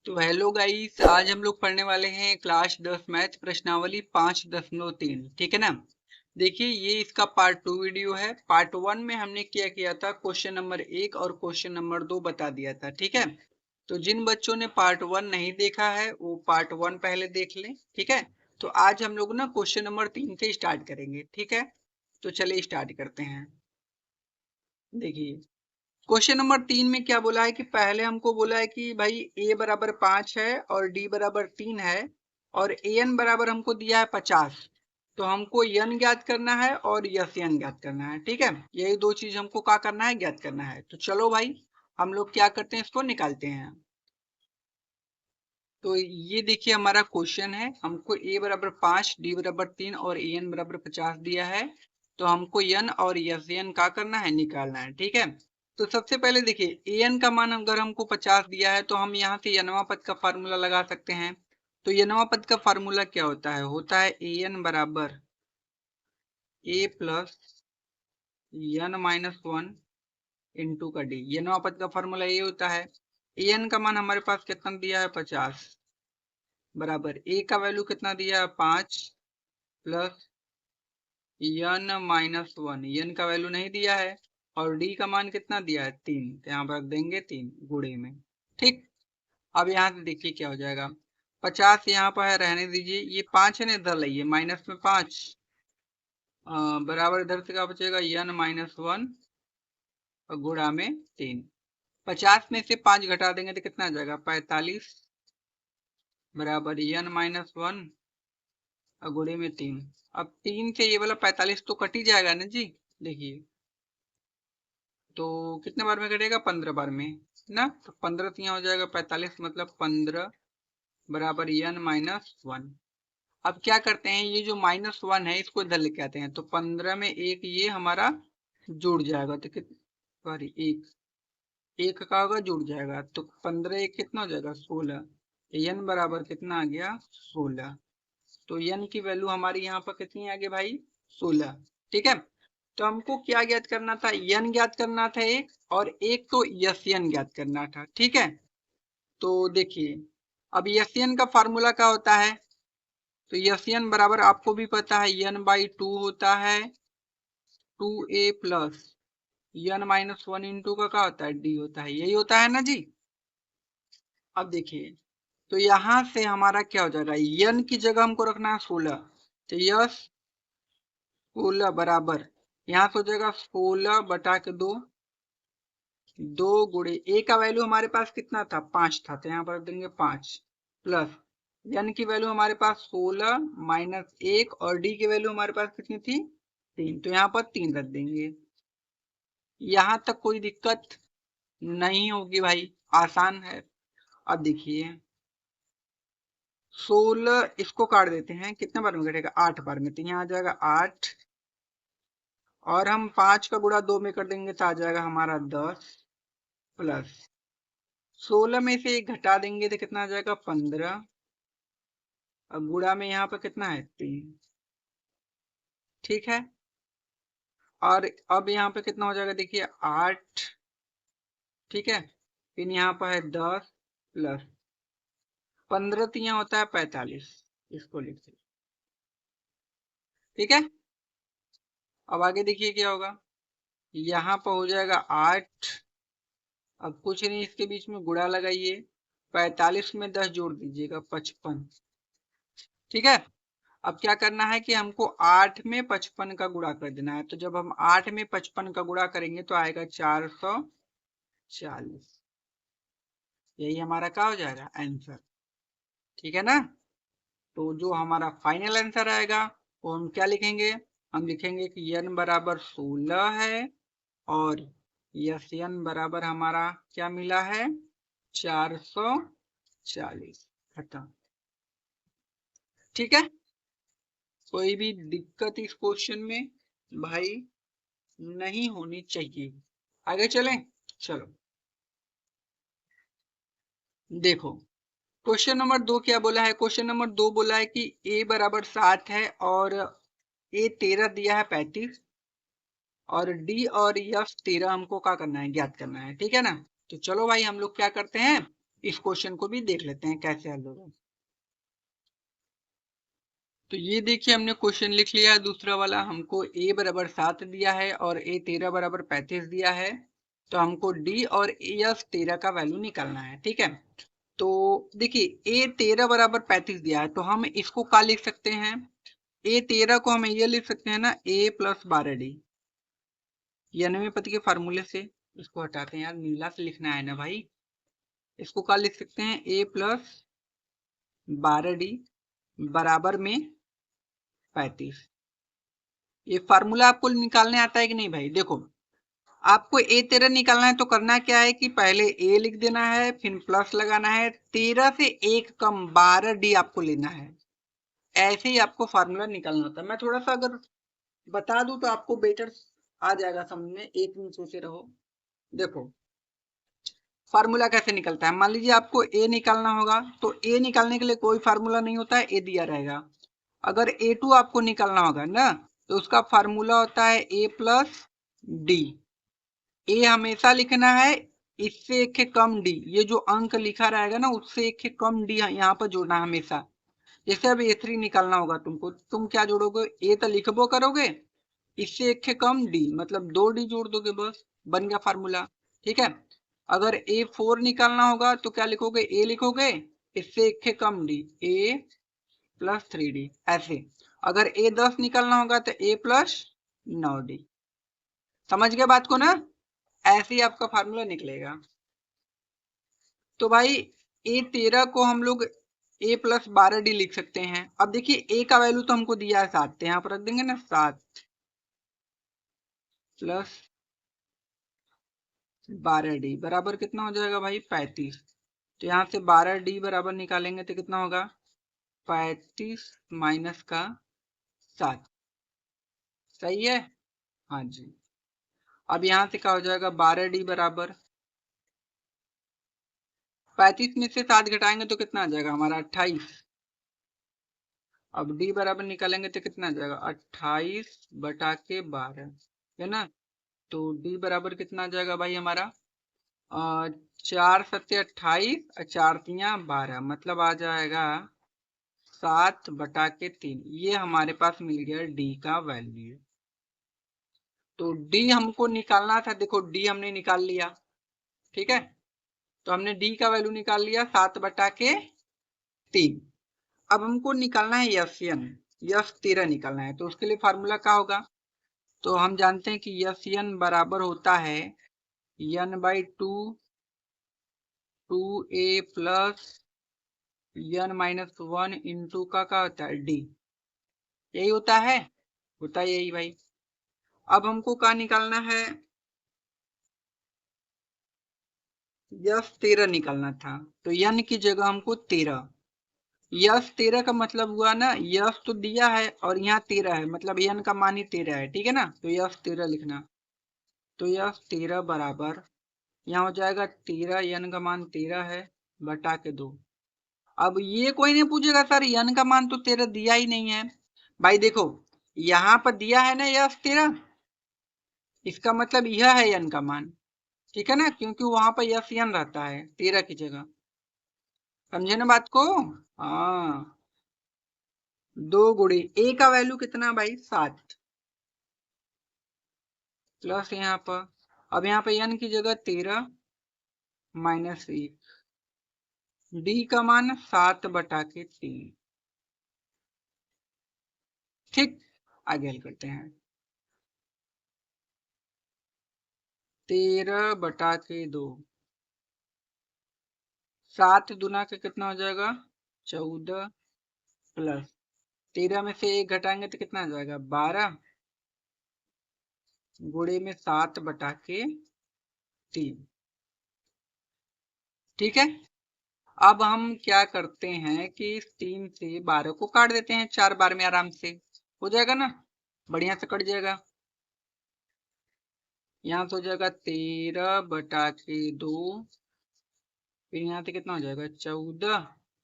तो hello guys, आज हम लोग पढ़ने वाले हैं क्लास 10 मैथ प्रश्नावली 5.3। ठीक है ना। देखिए, ये इसका पार्ट 2 वीडियो है। पार्ट 1 में हमने क्या किया था, क्वेश्चन नंबर 1 और क्वेश्चन नंबर 2 बता दिया था। ठीक है। तो जिन बच्चों ने पार्ट 1 नहीं देखा है वो पार्ट 1 पहले देख लें। ठीक है। तो आज हम लोग ना क्वेश्चन नंबर 3 से स्टार्ट करेंगे। ठीक है। तो चलिए स्टार्ट करते हैं। देखिए, क्वेश्चन नंबर 3 में क्या बोला है कि पहले हमको बोला है कि भाई a बराबर 5 है और d बराबर 3 है और an बराबर हमको दिया है 50। तो हमको n ज्ञात करना है और n ज्ञात करना है। ठीक है। यही दो चीज हमको क्या करना है, ज्ञात करना है। तो चलो भाई, हम लोग क्या करते हैं, इसको निकालते हैं। तो ये देखिए हमारा क्वेश्चन है। हमको a बराबर 5, d बराबर 3 और an बराबर 50 दिया है। तो हमको n और n का करना है, निकालना है। ठीक है। तो सबसे पहले देखिए, an का मान अगर हमको 50 दिया है तो हम यहाँ से nवां पद का फार्मूला लगा सकते हैं। तो nवां पद का फार्मूला क्या होता है an बराबर a plus n minus 1 into का d। nवां पद का फार्मूला ये होता है। an का मान हमारे पास कितना दिया है, 50, बराबर a का वैल्यू कितना दिया है, 5 प्लस n माइनस 1। n का वैल्यू नहीं दिया है और d का मान कितना दिया है, 3। तो यहाँ पर रख देंगे 3 गुणे में। ठीक। अब यहाँ से देखिए क्या हो जाएगा, 50 यहाँ पर है, रहने दीजिए। ये 5 है ना, इधर लाइए, माइनस में 5 बराबर इधर से क्या बचेगा, n माइनस 1 और गुणा में 3। 50 में से 5 घटा देंगे तो कितना आ जाएगा, 45 बराबर n माइनस 1 और गुणे में 3। अब 3 से ये वाला 45 तो कट ही जाएगा ना जी। देखिए, तो कितने बार में कटेगा, 15 बार में ना। तो 15 तो यहाँ हो जाएगा 45, मतलब 15 बराबर n माइनस 1। अब क्या करते हैं, ये जो माइनस 1 है इसको इधर लेके आते हैं। तो 15 में एक ये हमारा जुड़ जाएगा, तो सॉरी, एक का होगा, जुड़ जाएगा। तो 15 एक कितना हो जाएगा, 16। n बराबर कितना आ गया, 16। तो n की वैल्यू हमारी यहाँ पर कितनी आ गई भाई, 16। ठीक है। तो हमको क्या ज्ञात करना था, n ज्ञात करना था एक, और एक तो n ज्ञात करना था। ठीक है। तो देखिए, अब n का फार्मूला क्या होता है, तो n बराबर आपको भी पता है n/2 होता है 2a plus n minus 1 into का क्या होता है, d होता है। यही होता है ना जी। अब देखिए, तो यहां से हमारा क्या हो जाएगा, n की जगह हमको रखना है 16। तो यस 16 बराबर यहाँ से हो जाएगा 16 बटा के 2, 2 गुणे a का वैल्यू हमारे पास कितना था, 5 था। तो यहाँ पर रख देंगे 5 प्लस n की वैल्यू हमारे पास 16 माइनस 1 और d की वैल्यू हमारे पास कितनी थी, 3। तो यहाँ पर 3 रख देंगे। यहाँ तक कोई दिक्कत नहीं होगी भाई, आसान है। अब देखिए, 16 इसको काट देते हैं, कितने बार में कटेगा, 8 बार में। तो यहाँ आ जाएगा 8 और हम 5 का गुणा 2 में कर देंगे तो आ जाएगा हमारा 10 प्लस 16 में से एक घटा देंगे तो कितना आ जाएगा, 15। अब गुणा में यहाँ पर कितना है, 3। ठीक है। और अब यहाँ पे कितना हो जाएगा, देखिए 8। ठीक है। फिर यहाँ पर है 10 प्लस 15, तो यहाँ होता है 45। इसको लिख सकते। ठीक है। अब आगे देखिए क्या होगा, यहाँ पर हो जाएगा 8। अब कुछ नहीं, इसके बीच में गुणा लगाइए, 45 में 10 जोड़ दीजिएगा, 55। ठीक है। अब क्या करना है कि हमको 8 में 55 का गुणा कर देना है। तो जब हम 8 में 55 का गुणा करेंगे तो आएगा 440। यही हमारा क्या हो जाएगा, आंसर। ठीक है ना। तो जो हमारा फाइनल आंसर आएगा वो हम क्या लिखेंगे, हम लिखेंगे कि n बराबर 16 है और n बराबर हमारा क्या मिला है, 440। खत्म। ठीक है। कोई भी दिक्कत इस क्वेश्चन में भाई नहीं होनी चाहिए। आगे चलें, चलो देखो, क्वेश्चन नंबर 2 क्या बोला है। क्वेश्चन नंबर 2 बोला है कि a बराबर 7 है और a 13 दिया है 35 और d और f 13 हमको क्या करना है, ज्ञात करना है। ठीक है ना। तो चलो भाई हम लोग क्या करते हैं, इस क्वेश्चन को भी देख लेते हैं कैसे हल होगा। तो ये देखिए हमने क्वेश्चन लिख लिया है दूसरा वाला। हमको a बराबर 7 दिया है और a 13 बराबर 35 दिया है। तो हमको d और s 13 का वैल्यू निकालना है। ठीक है, तो देखिए a 13 बराबर 35 दिया है, तो हम इसको क्या लिख सकते हैं? a 13 को हम ये लिख सकते हैं ना, a प्लस 12d। यानी पति के फार्मूले से इसको हटाते हैं यार, नीला से लिखना है ना भाई। इसको क्या लिख सकते हैं? a प्लस 12d बराबर में 35। ये फार्मूला आपको निकालने आता है कि नहीं भाई? देखो, आपको a 13 निकालना है तो करना क्या है कि पहले a लिख देना है, फिर प्लस लगाना है, 13 से एक कम 12d आपको लेना है। ऐसे ही आपको फार्मूला निकालना होता है। मैं थोड़ा सा अगर बता दूं तो आपको बेटर आ जाएगा समझ में। एक मिनट सोचे रहो। देखो फार्मूला कैसे निकलता है। मान लीजिए आपको a निकालना होगा, तो a निकालने के लिए कोई फार्मूला नहीं होता है, a दिया रहेगा। अगर a2 आपको निकालना होगा ना, तो उसका फार्मूला होता है a प्लस डी। ए हमेशा लिखना है, इससे एक है कम डी। ये जो अंक लिखा रहेगा ना, उससे एक है कम डी यहाँ पर जोड़ना हमेशा। जैसे अब a3 निकालना होगा तुमको, तुम क्या जोड़ोगे? ए तो लिखबो करोगे, इससे एक है कम डी, मतलब 2d जोड़ दोगे, बस बन गया फार्मूला। ठीक है, अगर a4 निकालना होगा तो क्या लिखोगे? a लिखोगे, इससे एक है कम डी, a प्लस 3d। ऐसे अगर a10 निकालना होगा तो a प्लस 9d। समझ गए बात को ना? ऐसे ही आपका फार्मूला निकलेगा। तो भाई ए 13 को हम लोग a प्लस 12d लिख सकते हैं। अब देखिए a का वैल्यू तो हमको दिया है 7, तो यहाँ पर रख देंगे ना 7 प्लस 12d बराबर कितना हो जाएगा भाई? 35। तो यहाँ से 12d बराबर निकालेंगे तो कितना होगा? 35 माइनस का 7। सही है? हाँ जी। अब यहाँ से क्या हो जाएगा? 12d बराबर 35 में से 7 घटाएंगे तो कितना आ जाएगा हमारा? 28। अब d बराबर निकालेंगे तो कितना आ जाएगा? 28 बटा के 12, है ना? तो d बराबर कितना आ जाएगा भाई हमारा? 4 सत्ते 28 और 4 तियां 12, मतलब आ जाएगा 7/3। ये हमारे पास मिल गया डी का वैल्यू। तो डी हमको निकालना था, देखो डी हमने निकाल लिया। ठीक है, तो हमने डी का वैल्यू निकाल लिया 7/3। अब हमको निकालना है यन, यस 13 निकालना है। तो उसके लिए फार्मूला क्या होगा? तो हम जानते हैं कि यन बराबर होता है n/2 2a plus n-1 into का क्या होता है? डी। यही होता है, होता है यही भाई। अब हमको क्या निकालना है? यस 13 निकालना था, तो यन की जगह हमको 13। यस 13 का मतलब हुआ ना, यस तो दिया है और यहाँ 13 है, मतलब यन का मान ही 13 है। ठीक है ना? तो यस 13 लिखना। तो यस 13 बराबर यहाँ हो जाएगा 13, यन का मान 13 है, बटा के 2। अब ये कोई नहीं पूछेगा सर यन का मान तो 13 दिया ही नहीं है। भाई देखो यहाँ पर दिया है ना यस 13, इसका मतलब यह है यन का मान। ठीक है ना? क्योंकि वहां पर यस यन रहता है 13 की जगह। समझे ना बात को? हाँ, 2 गुणे ए का वैल्यू कितना भाई? 7 प्लस यहाँ पर, अब यहाँ पे n की जगह 13 माइनस 1, डी का मान 7/3। ठीक, आगे हल करते हैं। 13/2, 7 दूना के कितना हो जाएगा? 14 प्लस 13 में से 1 घटाएंगे तो कितना आ जाएगा? 12 गुणे में 7/3। ठीक है, अब हम क्या करते हैं कि 3 से 12 को काट देते हैं 4 बार में, आराम से हो जाएगा ना, बढ़िया से कट जाएगा। यहाँ से हो जाएगा 13/2, फिर यहाँ से कितना हो जाएगा? 14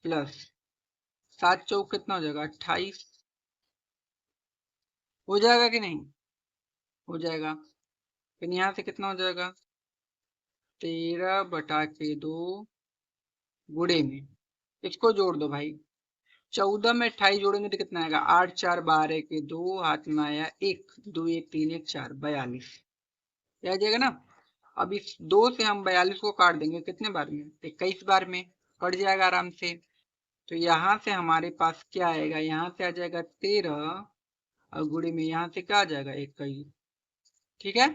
प्लस 7 चौक कितना हो जाएगा? 28। हो जाएगा कि नहीं? हो जाएगा। फिर यहाँ से कितना हो जाएगा? 13/2 गुणे में इसको जोड़ दो भाई। 14 में 28 जोड़ेंगे तो कितना आएगा, 8 4 12 के 2 हाथ में आया 1, 2 1 3 1 4, 42 आ जाएगा ना। अब इस 2 से हम 42 को काट देंगे कितने बार में, 21 बार में कट जाएगा आराम से। तो यहाँ से हमारे पास क्या आएगा, यहाँ से आ जाएगा 13 और गुणे में यहाँ से क्या आ जाएगा 21। ठीक है,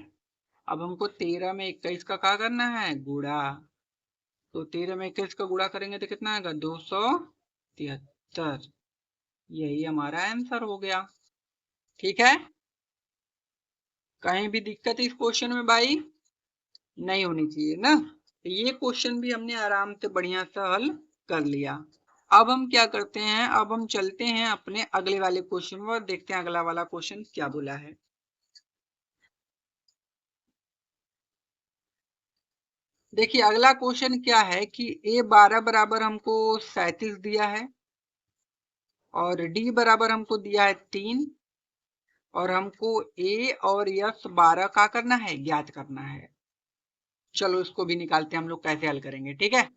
अब हमको 13 में 21 का क्या करना है, गुणा। तो 13 में 21 का गुणा करेंगे तो कितना आएगा, 273। यही हमारा आंसर हो गया। ठीक है, कहीं भी दिक्कत इस क्वेश्चन में भाई नहीं होनी चाहिए ना। तो ये क्वेश्चन भी हमने आराम से बढ़िया से हल कर लिया। अब हम क्या करते हैं, अब हम चलते हैं अपने अगले वाले क्वेश्चन में और देखते हैं अगला वाला क्वेश्चन क्या बोला है। देखिए अगला क्वेश्चन क्या है कि A12 बराबर हमको 37 दिया है और D बराबर हमको दिया है 3 और हमको A और S 12 का करना है, ज्ञात करना है। चलो इसको भी निकालते हैं हम लोग, कैसे हल करेंगे। ठीक है,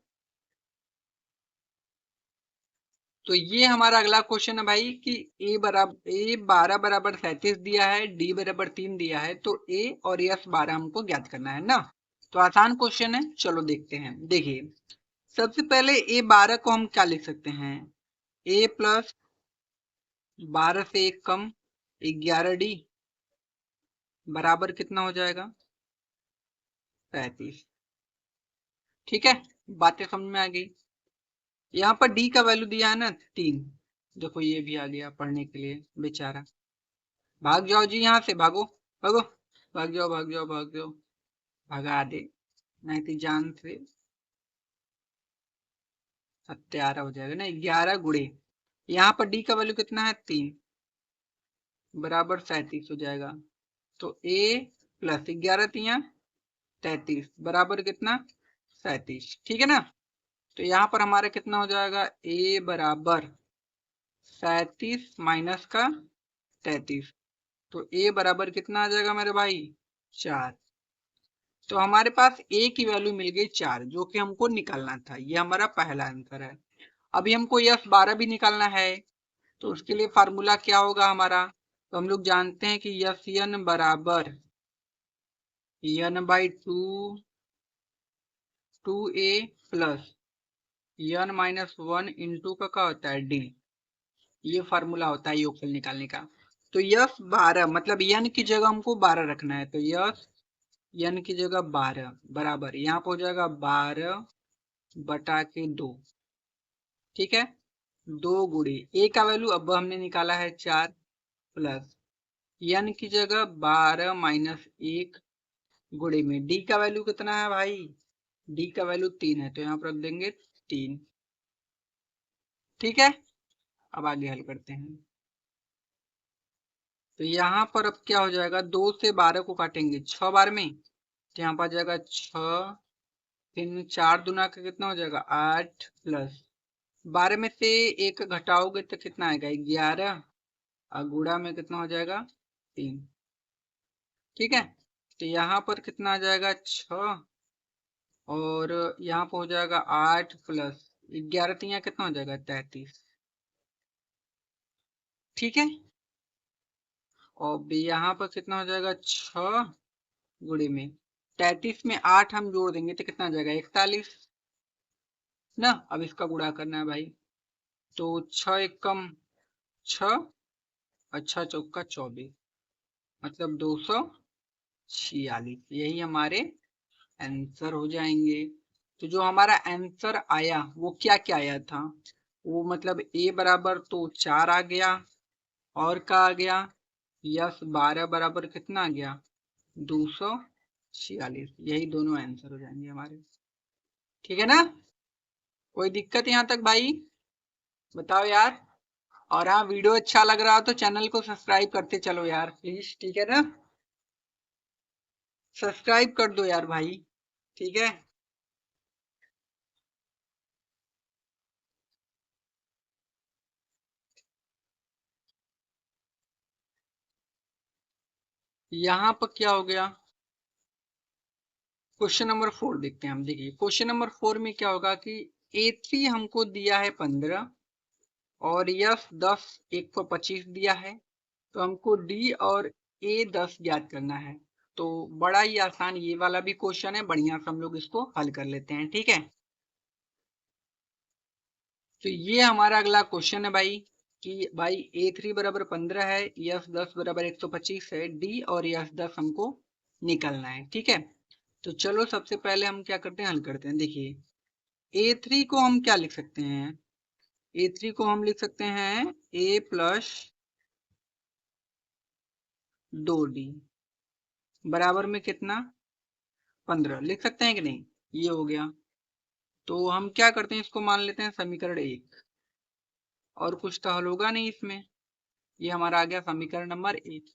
तो ये हमारा अगला क्वेश्चन है भाई कि A12 बराबर 37 दिया है, D बराबर 3 दिया है, तो A और S 12 हमको ज्ञात करना है ना। तो आसान क्वेश्चन है, चलो देखते हैं। देखिए सबसे पहले A12 को हम क्या लिख सकते हैं, A प्लस 12 से 1 कम 11D बराबर कितना हो जाएगा, 35। ठीक है, बातें समझ में आ गई। यहाँ पर D का वैल्यू दिया है ना 3, देखो ये भी आ गया पढ़ने के लिए बेचारा। भाग जाओ जी, यहाँ से भागो भागो, भाग जाओ भाग जाओ भाग जाओ, भगा दे नहीं तो जान से हत्यारा हो जाएगा ना। 11 गुणे यहाँ पर D का वैल्यू कितना है 3 बराबर 37 हो जाएगा। तो A प्लस 11 तिया 33 बराबर कितना 37। ठीक है ना, तो यहाँ पर हमारा कितना हो जाएगा, A बराबर 37 माइनस का 33, तो A बराबर कितना आ जाएगा मेरे भाई 4। तो हमारे पास A की वैल्यू मिल गई 4, जो कि हमको निकालना था। ये हमारा पहला आंसर है। अभी हमको यस 12 भी निकालना है, तो उसके लिए फार्मूला क्या होगा हमारा, तो हम लोग जानते हैं कि यस एन बराबर n by 2 a plus n minus 1 into का क्या होता है डी। ये फार्मूला होता है योगफल निकालने का। तो यस 12 मतलब एन की जगह हमको 12 रखना है, तो यस एन की जगह 12 बराबर यहाँ पर हो जाएगा 12 बटा के 2। ठीक है, 2 गुणे ए का वैल्यू अब हमने निकाला है 4 प्लस एन की जगह 12 माइनस 1 गुणे में डी का वैल्यू कितना है भाई, डी का वैल्यू 3 है, तो यहाँ पर रख देंगे 3। ठीक है, अब आगे हल करते हैं। तो यहाँ पर अब क्या हो जाएगा, 2 से 12 को काटेंगे 6 बार में, तो यहाँ पर आ जाएगा 6, 3 4 दूना का कितना हो जाएगा 8 प्लस 12 में से 1 घटाओगे तो कितना आएगा 11 और गुणा में कितना हो जाएगा 3। ठीक है, तो यहाँ पर कितना आ जाएगा 6 और यहाँ पर हो जाएगा 8 प्लस 11 तो यहाँ कितना हो जाएगा 33। ठीक है, और यहाँ पर कितना हो जाएगा 6 गुणे में 33 में 8 हम जोड़ देंगे तो कितना आ जाएगा 41 ना। अब इसका गुणा करना है भाई, तो 6 एक कम 6 और 6 चौका 24 मतलब 246, यही हमारे आंसर हो जाएंगे। तो जो हमारा आंसर आया वो क्या क्या आया था, वो मतलब A बराबर तो 4 आ गया, और क्या आ गया, यस 12 बराबर कितना आ गया 246, यही दोनों आंसर हो जाएंगे हमारे। ठीक है ना, कोई दिक्कत यहाँ तक भाई, बताओ यार। और हाँ, वीडियो अच्छा लग रहा हो तो चैनल को सब्सक्राइब करते चलो यार प्लीज। ठीक है ना, सब्सक्राइब कर दो यार भाई। ठीक है, यहाँ पर क्या हो गया, क्वेश्चन नंबर 4 देखते हैं हम। देखिए क्वेश्चन नंबर 4 में क्या होगा कि A3 हमको दिया है 15 और यस 10 125 दिया है, तो हमको डी और ए 10 ज्ञात करना है। तो बड़ा ही आसान ये वाला भी क्वेश्चन है, बढ़िया से हम लोग इसको हल कर लेते हैं। ठीक है, तो ये हमारा अगला क्वेश्चन है भाई कि भाई A3 बराबर 15 है, यस 10 बराबर 125 है, डी और यस 10 हमको निकालना है। ठीक है, तो चलो सबसे पहले हम क्या करते हैं, हल करते हैं। देखिए A3 को हम क्या लिख सकते हैं, A3 को हम लिख सकते हैं A प्लस 2D बराबर में कितना 15 लिख सकते हैं कि नहीं, ये हो गया। तो हम क्या करते हैं, इसको मान लेते हैं समीकरण 1 और कुछ तो हल होगा नहीं इसमें, ये हमारा आ गया समीकरण नंबर 1।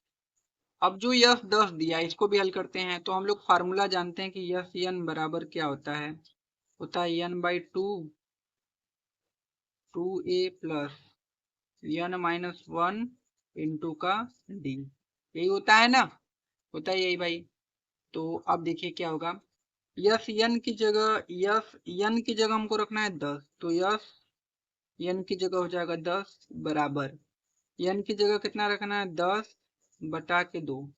अब जो यस 10 दिया इसको भी हल करते हैं। तो हम लोग फार्मूला जानते हैं कि यस एन बराबर क्या होता है n by 2 a plus n minus 1 into का डी, यही होता है ना, होता है यही भाई। तो अब देखिए क्या होगा, यस एन की जगह हमको रखना है 10, तो यस एन की जगह हो जाएगा 10 बराबर एन की जगह कितना रखना है 10 बटा के 2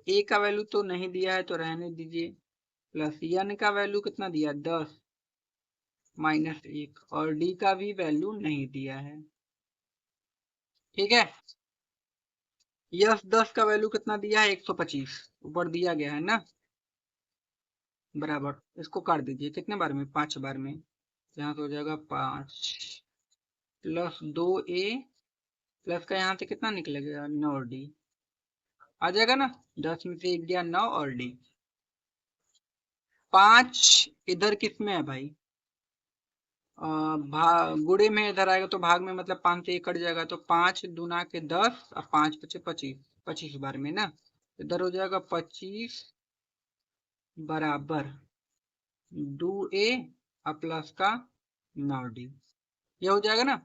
ए का वैल्यू तो नहीं दिया है तो रहने दीजिए, प्लस एन का वैल्यू कितना दिया 10 माइनस 1 और डी का भी वैल्यू नहीं दिया है। ठीक है, यस 10 का वैल्यू कितना दिया है 125 ऊपर दिया गया है ना, बराबर इसको काट दीजिए कितने बार में 5 बार में, यहाँ से हो जाएगा 5 प्लस 2 ए प्लस का यहाँ से कितना निकलेगा 9 डी आ जाएगा ना, 10 में से 1 गया 9 और डी 5 इधर किस में है भाई, गुड़े में इधर आएगा तो भाग में, मतलब 5 से 1 कट जाएगा, तो 5 दूना के 10 और 5 बचे 25, 25 बार में ना, इधर हो जाएगा 25 बराबर 2 ए और प्लस का 9 डी, ये हो जाएगा ना।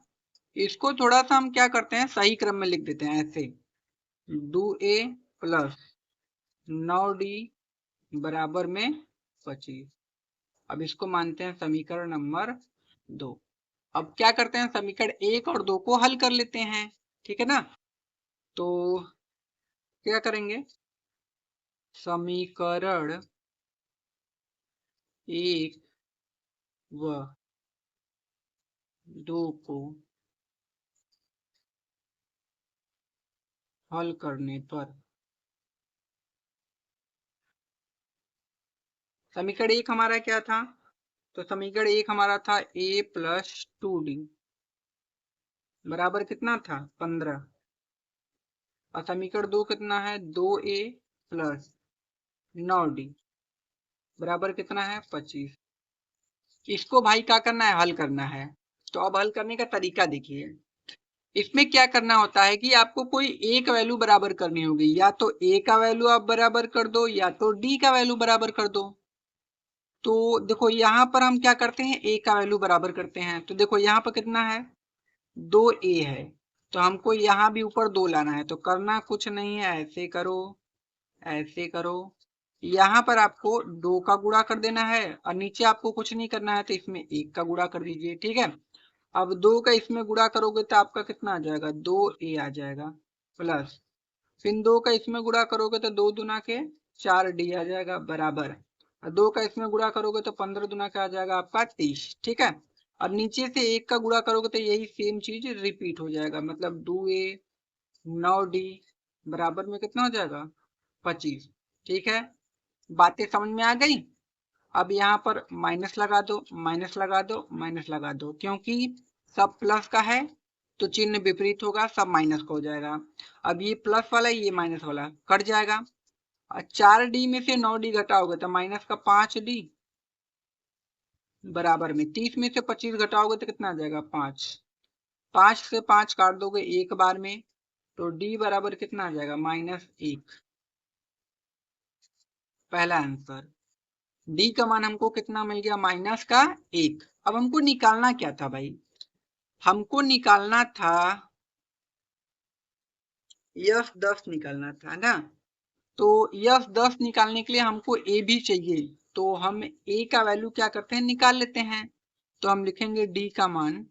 इसको थोड़ा सा हम क्या करते हैं सही क्रम में लिख देते हैं ऐसे, 2 ए प्लस 9 डी बराबर में 25। अब इसको मानते हैं समीकरण नंबर 2। अब क्या करते हैं समीकरण 1 और 2 को हल कर लेते हैं। ठीक है ना, तो क्या करेंगे, समीकरण 1 व 2 को हल करने पर समीकरण 1 हमारा क्या था, तो समीकरण 1 हमारा था a प्लस 2d बराबर कितना था 15 और समीकरण 2 कितना है 2a प्लस 9d बराबर कितना है 25। इसको भाई क्या करना है, हल करना है। तो अब हल करने का तरीका देखिए, इसमें क्या करना होता है कि आपको कोई एक वैल्यू बराबर करनी होगी, या तो a का वैल्यू आप बराबर कर दो या तो d का वैल्यू बराबर कर दो। तो देखो यहाँ पर हम क्या करते हैं a का वैल्यू बराबर करते हैं, तो देखो यहाँ पर कितना है 2a है, तो हमको यहाँ भी ऊपर 2 लाना है, तो करना कुछ नहीं है, ऐसे करो, यहाँ पर आपको 2 का गुणा कर देना है और नीचे आपको कुछ नहीं करना है, तो इसमें 1 का गुणा कर दीजिए। ठीक है, अब 2 का इसमें गुणा करोगे तो आपका कितना आ जाएगा 2a आ जाएगा, प्लस फिर 2 का इसमें गुणा करोगे तो 2 दूना के 4d आ जाएगा बराबर, और 2 का इसमें गुणा करोगे तो 15 दूना का आ जाएगा आपका 30। ठीक है, और नीचे से 1 का गुणा करोगे तो यही सेम चीज रिपीट हो जाएगा, मतलब 2a 9d बराबर में कितना हो जाएगा 25। ठीक है, बातें समझ में आ गई। अब यहाँ पर माइनस लगा दो, माइनस लगा दो, माइनस लगा दो, क्योंकि सब प्लस का है तो चिन्ह विपरीत होगा, सब माइनस का हो जाएगा। अब ये प्लस वाला ये माइनस वाला कट जाएगा, और 4d में से 9d घटाओगे तो माइनस का 5d बराबर में 30 में से 25 घटाओगे तो कितना आ जाएगा 5, 5 से 5 काट दोगे एक बार में, तो d बराबर कितना आ जाएगा -1, पहला आंसर। डी का मान हमको कितना मिल गया -1। अब हमको निकालना क्या था भाई, हमको निकालना था यस 10 निकालना था ना, तो यस 10 निकालने के लिए हमको ए भी चाहिए, तो हम ए का वैल्यू क्या करते हैं, निकाल लेते हैं। तो हम लिखेंगे डी का मान,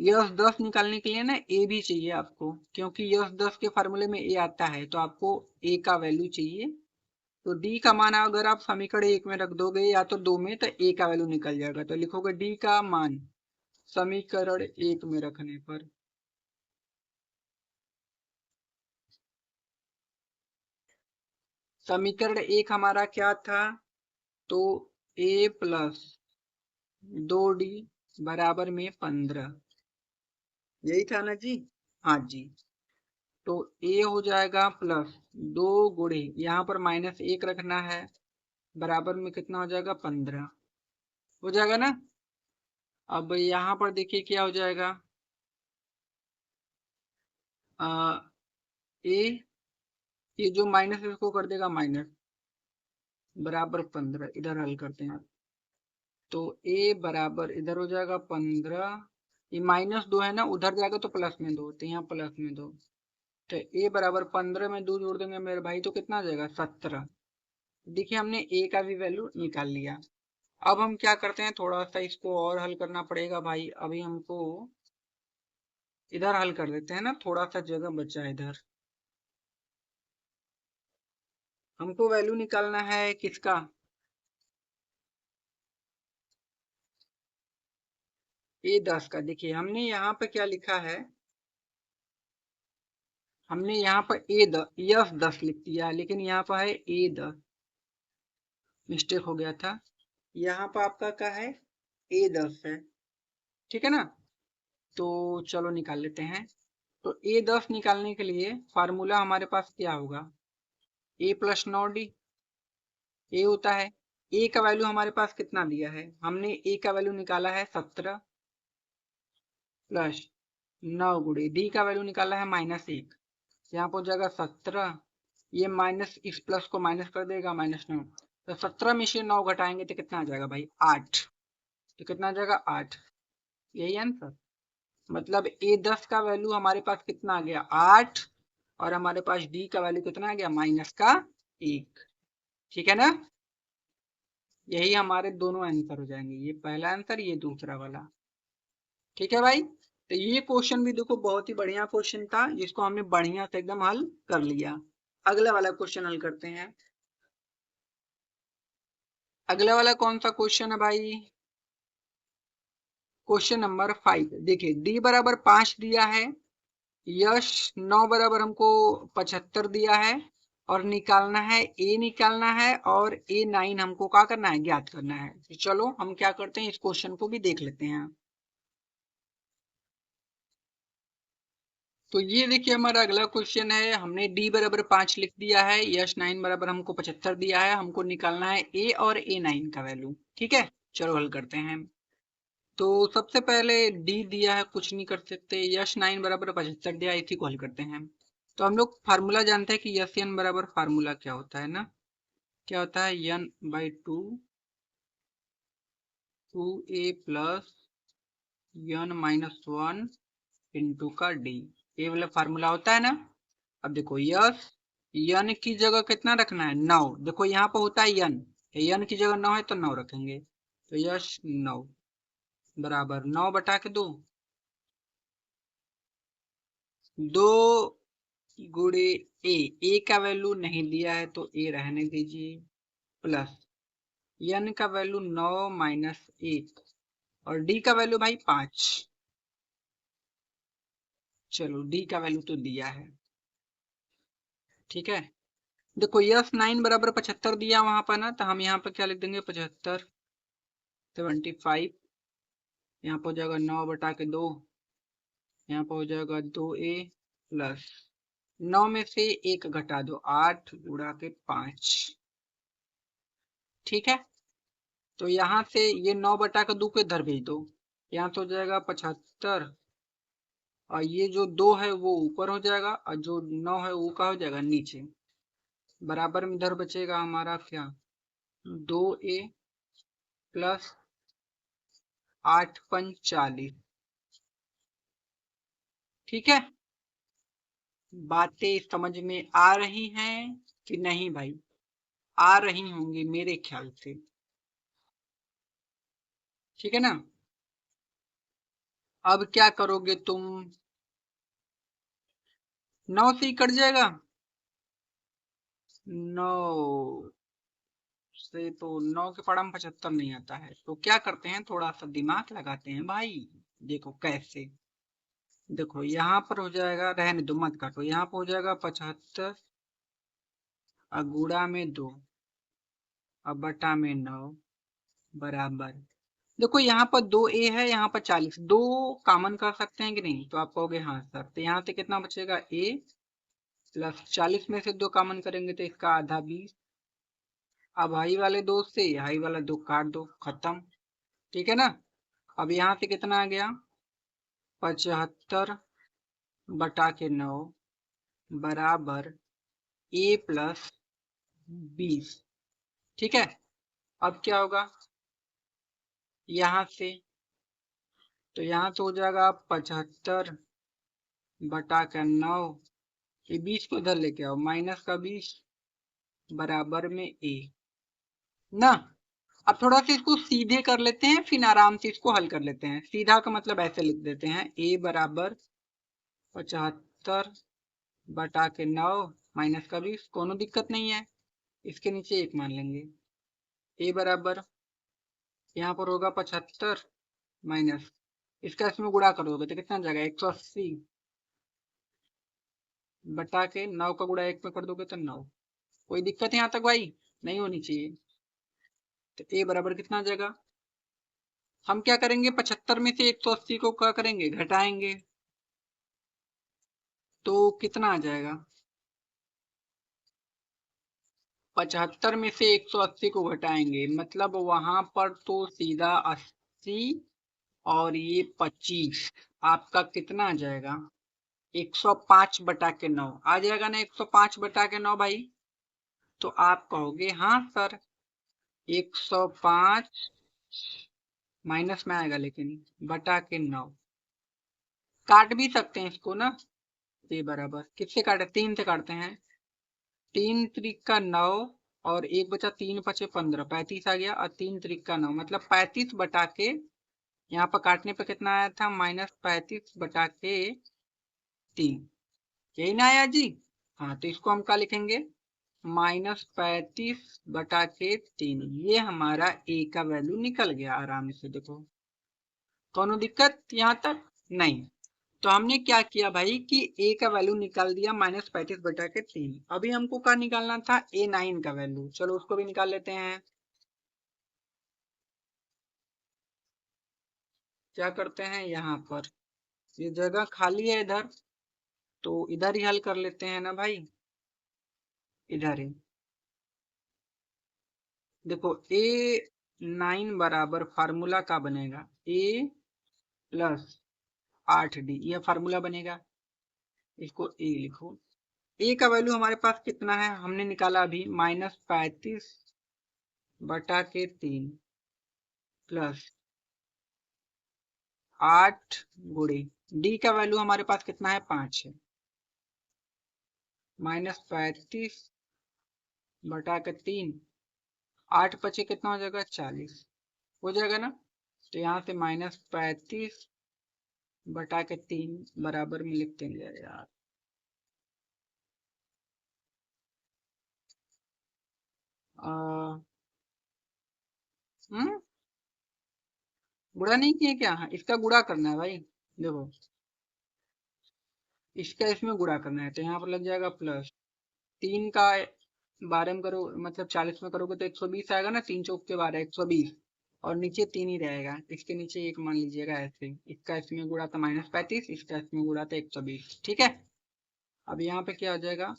यश 10 निकालने के लिए ना ए भी चाहिए आपको, क्योंकि यश 10 के फार्मूले में ए आता है, तो आपको ए का वैल्यू चाहिए। तो डी का मान अगर आप समीकरण 1 में रख दोगे या तो 2 में, तो ए का वैल्यू निकल जाएगा। तो लिखोगे डी का मान समीकरण 1 में रखने पर, समीकरण 1 हमारा क्या था, तो ए प्लस 2d बराबर में 15, यही था ना जी। हाँ जी। तो ए हो जाएगा प्लस 2 गुणे, यहाँ पर -1 रखना है, बराबर में कितना हो जाएगा 15, हो जाएगा ना। अब यहाँ पर देखिए क्या हो जाएगा, ए, ये जो माइनस है इसको कर देगा माइनस, बराबर 15, इधर हल करते हैं। तो ए बराबर इधर हो जाएगा 15, ये -2 है ना, उधर जाएगा तो प्लस में 2, तो यहाँ प्लस में 2, तो ए बराबर 15 में 2 जोड़ देंगे मेरे भाई, तो कितना आ जाएगा 17। देखिए हमने ए का भी वैल्यू निकाल लिया। अब हम क्या करते हैं, थोड़ा सा इसको और हल करना पड़ेगा भाई। अभी हमको इधर हल कर देते हैं ना, थोड़ा सा जगह बचा है इधर। हमको वैल्यू निकालना है किसका, ए 10 का। देखिए हमने यहाँ पे क्या लिखा है, हमने यहाँ पर यस 10 लिख दिया है, लेकिन यहाँ पर है ए 10, मिस्टेक हो गया था। यहाँ पर आपका क्या है, ए 10 है, ठीक है ना। तो चलो निकाल लेते हैं। तो ए 10 निकालने के लिए फार्मूला हमारे पास क्या होगा, ए प्लस 9d, ए होता है। ए का वैल्यू हमारे पास कितना दिया है, हमने ए का वैल्यू निकाला है 17 प्लस 9 गुणे डी का वैल्यू निकाला है -1, यहाँ पर हो जाएगा 17, ये माइनस इस प्लस को माइनस कर देगा -9, तो 17 में से 9 घटाएंगे तो कितना आ जाएगा भाई 8, तो कितना आ जाएगा 8, यही आंसर। मतलब ए 10 का वैल्यू हमारे पास कितना आ गया 8, और हमारे पास डी का वैल्यू कितना आ गया -1, ठीक है ना। यही हमारे दोनों आंसर हो जाएंगे, ये पहला आंसर, ये दूसरा वाला, ठीक है भाई। तो ये क्वेश्चन भी देखो बहुत ही बढ़िया क्वेश्चन था, जिसको हमने बढ़िया से एकदम हल कर लिया। अगला वाला क्वेश्चन हल करते हैं। अगला वाला कौन सा क्वेश्चन है भाई, क्वेश्चन नंबर 5। देखिए डी बराबर 5 दिया है, यश 9 बराबर हमको 75 दिया है, और निकालना है ए निकालना है, और ए 9 हमको क्या करना है, ज्ञात करना है। तो चलो हम क्या करते हैं, इस क्वेश्चन को भी देख लेते हैं। तो ये देखिए हमारा अगला क्वेश्चन है, हमने डी बराबर 5 लिख दिया है, यश 9 बराबर हमको 75 दिया है, हमको निकालना है ए और ए 9 का वैल्यू, ठीक है। चलो हल करते हैं। तो सबसे पहले डी दिया है, कुछ नहीं कर सकते, यश 9 बराबर 75 दिया है, इसी को हल करते हैं। तो हम लोग फार्मूला जानते हैं कि यश एन बराबर फार्मूला क्या होता है ना, क्या होता है, n by two, 2a plus n -1 into का डी, ये वाला फार्मूला होता है ना। अब देखो यश, यन की जगह कितना रखना है 9, देखो यहाँ पर होता है यन, यन की जगह 9 है तो 9 रखेंगे, तो यश 9 बराबर 9 बटा के 2, 2 गुणे ए का वैल्यू नहीं दिया है तो ए रहने दीजिए, प्लस एन का वैल्यू 9 -1, और डी का वैल्यू भाई 5, चलो डी का वैल्यू तो दिया है, ठीक है। देखो यस 9 बराबर 75 दिया वहां पर ना, तो हम यहाँ पर क्या लिख देंगे 75, 75, यहाँ पर हो जाएगा 9 बटा के 2, यहाँ पर हो जाएगा 2a प्लस 9 में से 1 घटा दो, 8 गुणा के 5, ठीक है। तो यहाँ से ये 9 बटा के 2 को इधर भेज दो, यहाँ तो हो जाएगा 75, और ये जो 2 है वो ऊपर हो जाएगा, और जो 9 है वो का हो जाएगा नीचे, बराबर में इधर बचेगा हमारा क्या 2a प्लस 8 पंच 40, ठीक है। बातें समझ में आ रही हैं कि नहीं भाई? आ रही होंगी मेरे ख्याल से, ठीक है ना। अब क्या करोगे तुम? 9 से ही कट जाएगा। 9 से तो 9 के पढ़ा में 75 नहीं आता है, तो क्या करते हैं, थोड़ा सा दिमाग लगाते हैं भाई। देखो कैसे, देखो यहाँ पर हो जाएगा, रहने दो मत काटो, यहाँ पर हो जाएगा 75 गुणा में 2 अब बटा में 9 बराबर, देखो यहाँ पर 2a है, यहाँ पर 40, दो कॉमन कर सकते हैं कि नहीं, तो आप कहोगे हाँ सर। तो यहाँ से कितना बचेगा, a प्लस 40 में से 2 कॉमन करेंगे तो इसका आधा 20। अब हाई वाले 2 से हाई वाला 2 काट दो, खत्म, ठीक है ना। अब यहाँ से कितना आ गया, 75 बटा के 9 बराबर a प्लस 20, ठीक है। अब क्या होगा यहाँ से, तो यहाँ से हो जाएगा 75 बटा का 9, ये 20 को इधर लेके आओ, माइनस का 20 बराबर में a ना। अब थोड़ा सा इसको सीधे कर लेते हैं, फिर आराम से इसको हल कर लेते हैं। सीधा का मतलब ऐसे लिख देते हैं, a बराबर 75 बटा के 9 माइनस का 20, कोनो दिक्कत नहीं है, इसके नीचे 1 मान लेंगे। a बराबर यहाँ पर होगा 75 माइनस, इसका इसमें गुणा करोगे तो कितना जाएगा, 180 बटा के 9 का गुणा 1 में कर दोगे तो 9। कोई दिक्कत है यहाँ तक भाई? नहीं होनी चाहिए। तो a बराबर कितना आ जाएगा, हम क्या करेंगे, 75 में से 180 को क्या करेंगे, घटाएंगे, तो कितना आ जाएगा, 75 में से 180 को घटाएंगे, मतलब वहां पर तो सीधा 80 और ये 25, आपका कितना आ जाएगा, 105 बटा के 9 आ जाएगा ना, 105 बटा के 9 भाई। तो आप कहोगे हाँ सर, 105 माइनस में आएगा लेकिन बटा के 9, काट भी सकते हैं इसको ना, ये बराबर किससे काटे, 3 से काटते हैं, 3 त्रिक का 9 और 1 बचा, 3 पचे 15, 35 आ गया, और 3 त्रिक का 9 मतलब 35 बटा के, यहाँ पर काटने पे कितना आया था, माइनस 35 बटा के 3, यही ना आया जी। हाँ तो इसको हम क्या लिखेंगे, माइनस 35 बटा के 3, ये हमारा a का वैल्यू निकल गया आराम से, देखो कोनो दिक्कत यहाँ तक नहीं। तो हमने क्या किया भाई कि a का वैल्यू निकाल दिया, माइनस 35 बटा के 3। अभी हमको क्या निकालना था, a9 का वैल्यू, चलो उसको भी निकाल लेते हैं। क्या करते हैं, यहाँ पर ये जगह खाली है इधर, तो इधर ही हल कर लेते हैं ना भाई, इधर ही देखो, a9 बराबर फार्मूला का बनेगा a प्लस 8d, यह फार्मूला बनेगा, इसको a लिखो। a का वैल्यू हमारे पास कितना है, हमने निकाला अभी, माइनस 35 बटा के 3 प्लस 8 गुणे, डी का वैल्यू हमारे पास कितना है, 5 है, माइनस 35 बटा के 3, 8 पचे कितना हो जाएगा, 40 हो जाएगा ना। तो यहाँ से माइनस 35 बटा के 3 बराबर में लिखते हैं यार, गुणा नहीं किए क्या, हाँ इसका गुणा करना है भाई, देखो इसका इसमें गुणा करना है, तो यहाँ पर लग जाएगा प्लस 3 का 12 में करो, मतलब 40 में करोगे तो 120 आएगा ना, 3 चौक के 12 120, और नीचे 3 ही रहेगा, इसके नीचे 1 मान लीजिएगा ऐसे, इसका इसमें गुणा था माइनस 35, इसका इसमें गुणा था 120, ठीक है। अब यहाँ पे क्या हो जाएगा,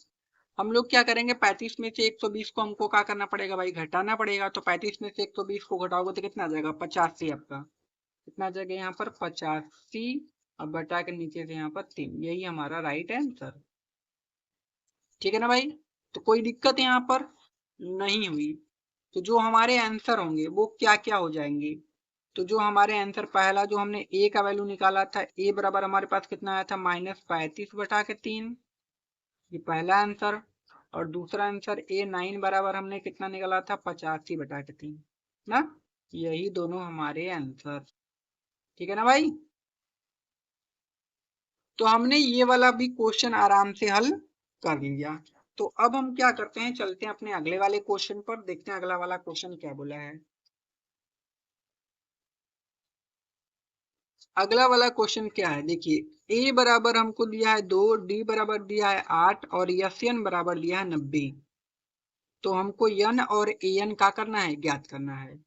हम लोग क्या करेंगे, 35 में से 120 को हमको क्या करना पड़ेगा भाई, घटाना पड़ेगा, तो 35 में से 120 को घटाओगे तो कितना आ जाएगा, 85, आपका कितना आ जाएगा यहाँ पर 85, अब बटा के नीचे से यहाँ पर 3, यही हमारा राइट आंसर, ठीक है ना भाई। तो कोई दिक्कत यहाँ पर नहीं हुई। तो जो हमारे आंसर होंगे वो क्या क्या हो जाएंगे, तो जो हमारे आंसर, पहला जो हमने a का वैल्यू निकाला था, a बराबर हमारे पास कितना आया था, माइनस 35 बटा के 3, ये पहला आंसर। और दूसरा आंसर A9 बराबर हमने कितना निकाला था 85/3 ना। यही दोनों हमारे आंसर, ठीक है ना भाई। तो हमने ये वाला भी क्वेश्चन आराम से हल कर लिया। तो अब हम क्या करते हैं, चलते हैं अपने अगले वाले क्वेश्चन पर, देखते हैं अगला वाला क्वेश्चन क्या बोला है। अगला वाला क्वेश्चन क्या है, देखिए ए बराबर हमको दिया है 2, डी बराबर दिया है 8 और एन बराबर दिया है 90। तो हमको एन और एन का करना है, ज्ञात करना है।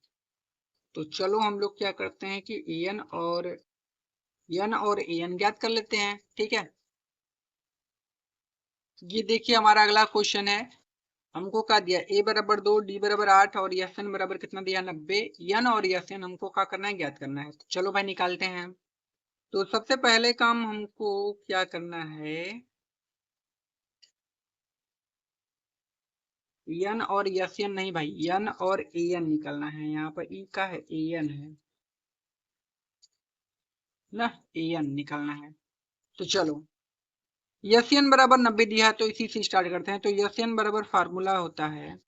तो चलो हम लोग क्या करते हैं कि एन और एन ज्ञात कर लेते हैं, ठीक है। ये देखिए हमारा अगला क्वेश्चन है, हमको क्या दिया, ए बराबर 2, डी बराबर 8 और एन बराबर कितना दिया 90। एन और एन हमको क्या करना है, ज्ञात करना है। तो चलो भाई निकालते हैं। तो सबसे पहले काम हमको क्या करना है, एन और एन नहीं भाई, एन और एन निकालना है। यहाँ पर ई का है, एन है ना, एन निकालना है। तो चलो एन बराबर 90 दिया है, तो इसी से स्टार्ट करते हैं। तो एन बराबर फार्मूला होता है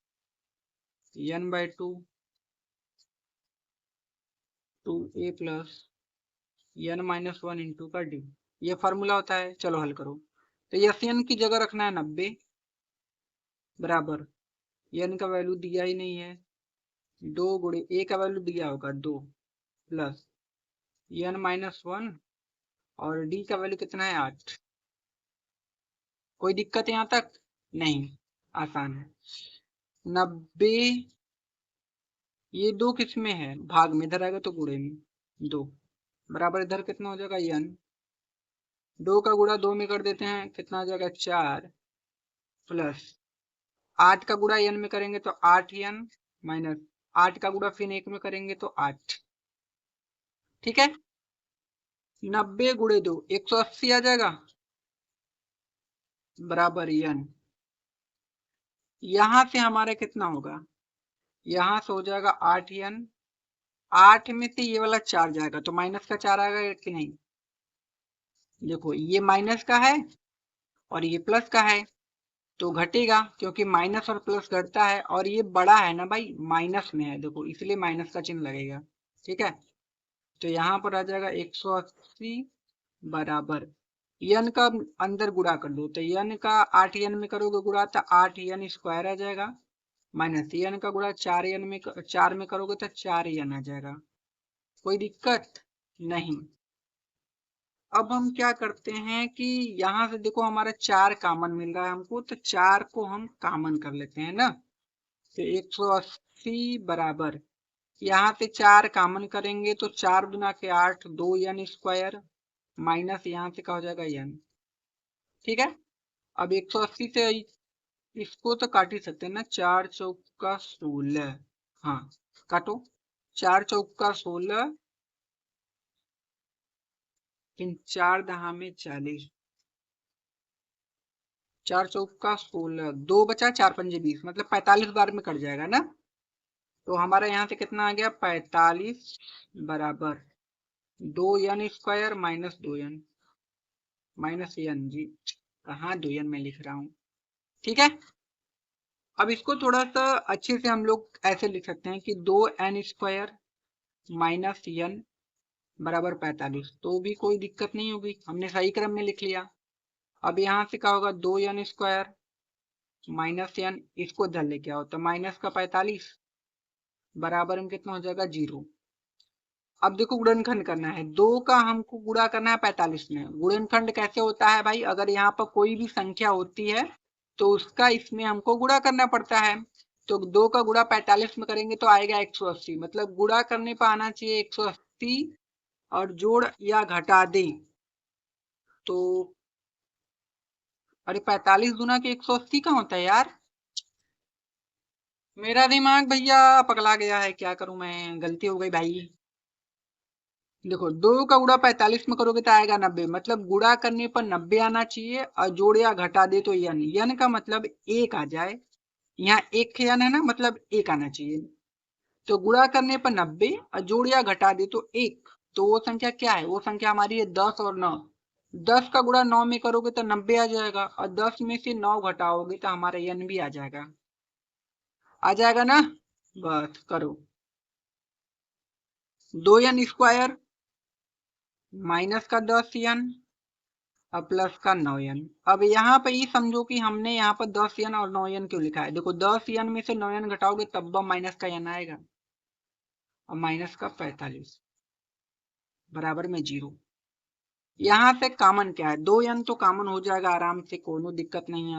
n/2 2a plus n-1 into का डी, ये फार्मूला होता है। चलो हल करो। तो एन की जगह रखना है 90 बराबर, एन का वैल्यू दिया ही नहीं है, 2 गुणे ए का वैल्यू दिया होगा 2 प्लस n-1 और डी का वैल्यू कितना है 8। कोई दिक्कत यहाँ तक नहीं, आसान है। 90, ये 2 किस में है, भाग में, इधर आएगा तो गुणे में 2 बराबर, इधर कितना हो जाएगा n, 2 का गुणा 2 में कर देते हैं, कितना हो जाएगा 4 प्लस 8 का गुणा n में करेंगे तो 8n माइनस 8 का गुणा फिर 1 में करेंगे तो 8, ठीक है। 90 गुणे 2 180 आ जाएगा बराबर n। यहां से हमारा कितना होगा, यहां से हो जाएगा 8n, 8 में से ये वाला 4 जाएगा तो माइनस का 4 आएगा कि नहीं। देखो ये माइनस का है और ये प्लस का है, तो घटेगा क्योंकि माइनस और प्लस घटता है, और ये बड़ा है ना भाई, माइनस में है, देखो इसलिए माइनस का चिन्ह लगेगा, ठीक है। तो यहाँ पर आ जाएगा 180 बराबर n का अंदर गुणा कर दो, तो n का 8n में करोगे गुणा तो 8n स्क्वायर आ जाएगा, माइनस n का गुणा 4 में करोगे तो 4n आ जाएगा। कोई दिक्कत नहीं। अब हम क्या करते हैं कि यहाँ से देखो हमारा 4 कॉमन मिल रहा है हमको, तो 4 को हम कॉमन कर लेते हैं ना। तो 180 बराबर, यहाँ से 4 कॉमन करेंगे तो 4 गुना के 8, 2n स्क्वायर माइनस यहाँ से क्या हो जाएगा n, ठीक है। अब 180 से इसको तो काट ही सकते हैं ना, 4 चौका 16, हाँ काटो, 4 चौका 16, 4 दहा में 40, 4 चौका 16, 2 बचा, 4 पंजे 20, मतलब 45 बार में कट जाएगा ना। तो हमारा यहाँ से कितना आ गया 45 बराबर 2n square minus 2n minus n, जी कहाँ 2n में लिख रहा हूँ, ठीक है। अब इसको थोड़ा सा अच्छे से हम लोग ऐसे लिख सकते हैं कि 2n स्क्वायर माइनस n बराबर 45, तो भी कोई दिक्कत नहीं होगी, हमने सही क्रम में लिख लिया। अब यहाँ से क्या होगा 2n स्क्वायर माइनस n, इसको इधर लेके आओ तो माइनस का 45 बराबर में कितना हो जाएगा 0। अब देखो गुणनखंड करना है, 2 का हमको गुणा करना है 45 में। गुणनखंड कैसे होता है भाई, अगर यहाँ पर कोई भी संख्या होती है तो उसका इसमें हमको गुणा करना पड़ता है। तो 2 का गुणा 45 में करेंगे तो आएगा 180, मतलब गुणा करने पर आना चाहिए 180 और जोड़ या घटा दे तो, अरे 45 गुना के 180 का होता है यार, मेरा दिमाग भैया पगला गया है, क्या करूं मैं, गलती हो गई भाई। देखो 2 का गुणा 45 में करोगे तो आएगा 90, मतलब गुणा करने पर 90 आना चाहिए, और जोड़ या घटा दे तो n का मतलब 1 आ जाए, यहाँ एक n है ना, मतलब 1 आना चाहिए। तो गुणा करने पर 90 और जोड़ या घटा दे तो 1, तो वो संख्या क्या है, वो संख्या हमारी है 10 और 9, 10 का गुणा 9 में करोगे तो 90 आ जाएगा, और 10 में से 9 घटाओगे तो हमारा n भी आ जाएगा ना। बस करो, 2n स्क्वायर माइनस का 10n और प्लस का 9n। अब यहाँ पे ये समझो कि हमने यहाँ पर 10n और 9n क्यों लिखा है। देखो 10n में से 9n घटाओगे तब माइनस का n आएगा, और माइनस का 45 बराबर में 0। यहाँ से कॉमन क्या है, 2n तो कॉमन हो जाएगा आराम से, कोनो दिक्कत नहीं।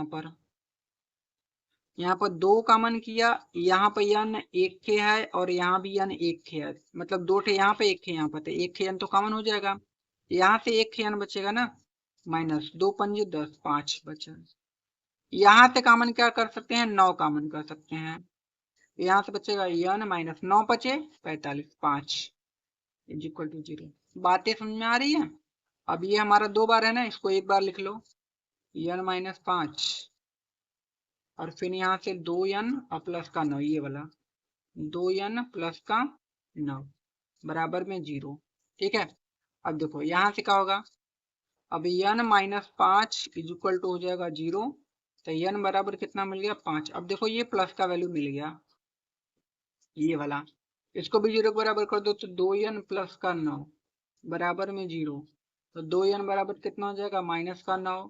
यहाँ पर 2 कॉमन किया, यहाँ पर n एक खे है और यहाँ भी n एक खे है, मतलब 2 ठे यहाँ पे एक खे यहाँ पर, तो एक खे n तो कॉमन हो जाएगा। यहाँ से एक खे n बचेगा ना, माइनस 2 पंजे 10, 5 बचा। यहाँ से कॉमन क्या कर सकते हैं, 9 कॉमन कर सकते हैं। यहाँ से बचेगा n माइनस 9 बचे 45, 5 इज इक्वल टू 0। बातें समझ में आ रही है। अब ये हमारा 2 बार है ना, इसको एक बार लिख लो, n माइनस 5 और फिर यहाँ से 2n और प्लस का 9, ये वाला 2n प्लस का 9 बराबर में 0। ठीक है, अब देखो यहाँ से क्या होगा, अब n minus 5 is equal to हो जाएगा 0, तो n बराबर कितना मिल गया 5। अब देखो ये प्लस का वैल्यू मिल गया, ये वाला, इसको भी 0 के बराबर कर दो, तो 2n प्लस का 9 बराबर में 0, तो 2n बराबर कितना हो जाएगा माइनस का 9,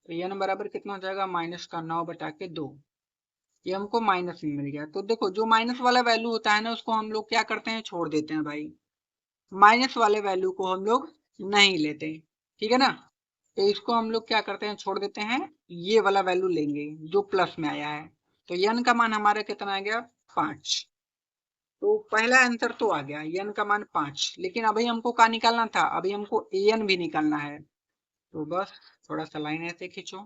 तो n बराबर कितना हो जाएगा माइनस का 9 बटा के 2, ये हमको माइनस में मिल गया। तो देखो जो माइनस वाला वैल्यू होता है ना, उसको हम लोग क्या करते हैं, छोड़ देते हैं भाई, माइनस वाले वैल्यू को हम लोग नहीं लेते, ठीक है ना। तो इसको हम लोग क्या करते हैं, छोड़ देते हैं, ये वाला वैल्यू लेंगे जो प्लस में आया है। तो n का मान हमारा कितना आ गया 5। तो पहला आंसर तो आ गया, n का मान 5, लेकिन अभी हमको क्या निकालना था, अभी हमको an भी निकालना है। तो बस थोड़ा सा लाइन ऐसे खींचो।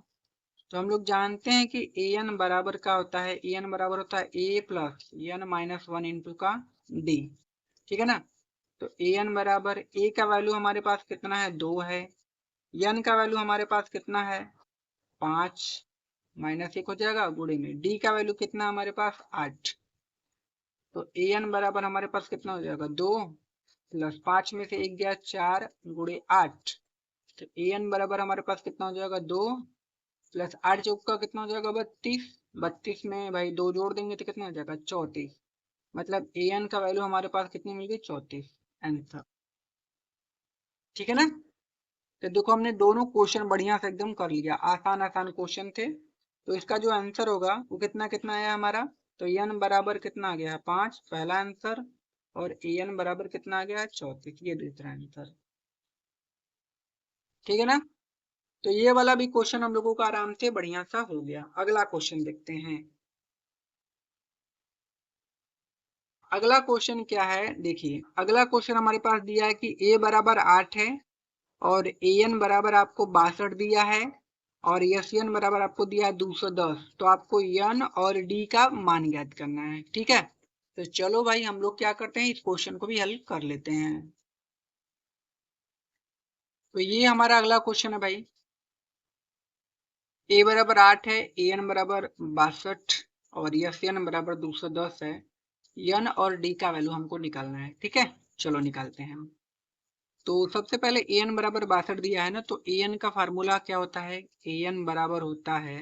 तो हम लोग जानते हैं कि an बराबर क्या होता है, an बराबर होता है a plus n minus 1 into का d, ठीक है ना। तो an बराबर a का वैल्यू हमारे पास कितना है 2 है, n का वैल्यू हमारे पास कितना है 5, माइनस 1 हो जाएगा, गुणे में d का वैल्यू कितना हमारे पास 8। तो an बराबर हमारे पास कितना हो जाएगा 2 प्लस 5 में से 1 गया 4 गुणे 8, तो an बराबर हमारे पास कितना हो जाएगा 2 प्लस 8 चौक का कितना हो जाएगा 32, 32 में भाई 2 जोड़ देंगे तो कितना हो जाएगा 34, मतलब an का वैल्यू हमारे पास कितनी मिल गई 34 आंसर, ठीक है ना। तो देखो हमने दोनों क्वेश्चन बढ़िया से एकदम कर लिया, आसान आसान क्वेश्चन थे। तो इसका जो आंसर होगा वो कितना कितना आया हमारा, तो n बराबर कितना आ गया 5 पहला आंसर, और an बराबर कितना आ गया 34, ये दूसरा आंसर, ठीक है ना। तो ये वाला भी क्वेश्चन हम लोगों का आराम से बढ़िया सा हो गया। अगला क्वेश्चन देखते हैं। अगला क्वेश्चन क्या है, देखिए अगला क्वेश्चन हमारे पास दिया है कि a बराबर 8 है और an बराबर आपको 62 दिया है, और SN बराबर आपको दिया है 210। तो आपको n और d का मान ज्ञात करना है, ठीक है। तो चलो भाई हम लोग क्या करते हैं, इस क्वेश्चन को भी हल कर लेते हैं। तो ये हमारा अगला क्वेश्चन है भाई, a बराबर 8 है, an बराबर 62 और SN बराबर 210 है। n और d का वैल्यू हमको निकालना है, ठीक है। चलो निकालते हैं हम। तो सबसे पहले an बराबर 62 दिया है ना, तो an का फार्मूला क्या होता है, an बराबर होता है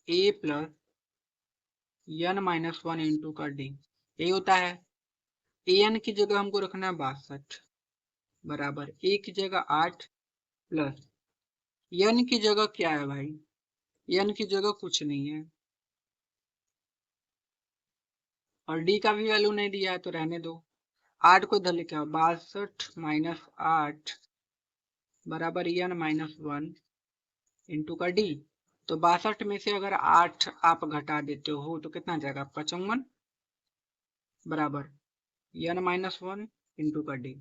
a plus n minus 1 into का d, यही होता है। an की जगह हमको रखना है 62 बराबर a की जगह 8 प्लस n की जगह क्या है भाई, n की जगह कुछ नहीं है, और d का भी वैल्यू नहीं दिया है तो रहने दो। 8 को इधर लेके आओ, 62 माइनस 8 बराबर n माइनस 1 इंटू का d। तो 62 में से अगर 8 आप घटा देते हो तो कितना जाएगा आपका 54 बराबर n माइनस 1 इंटू का d।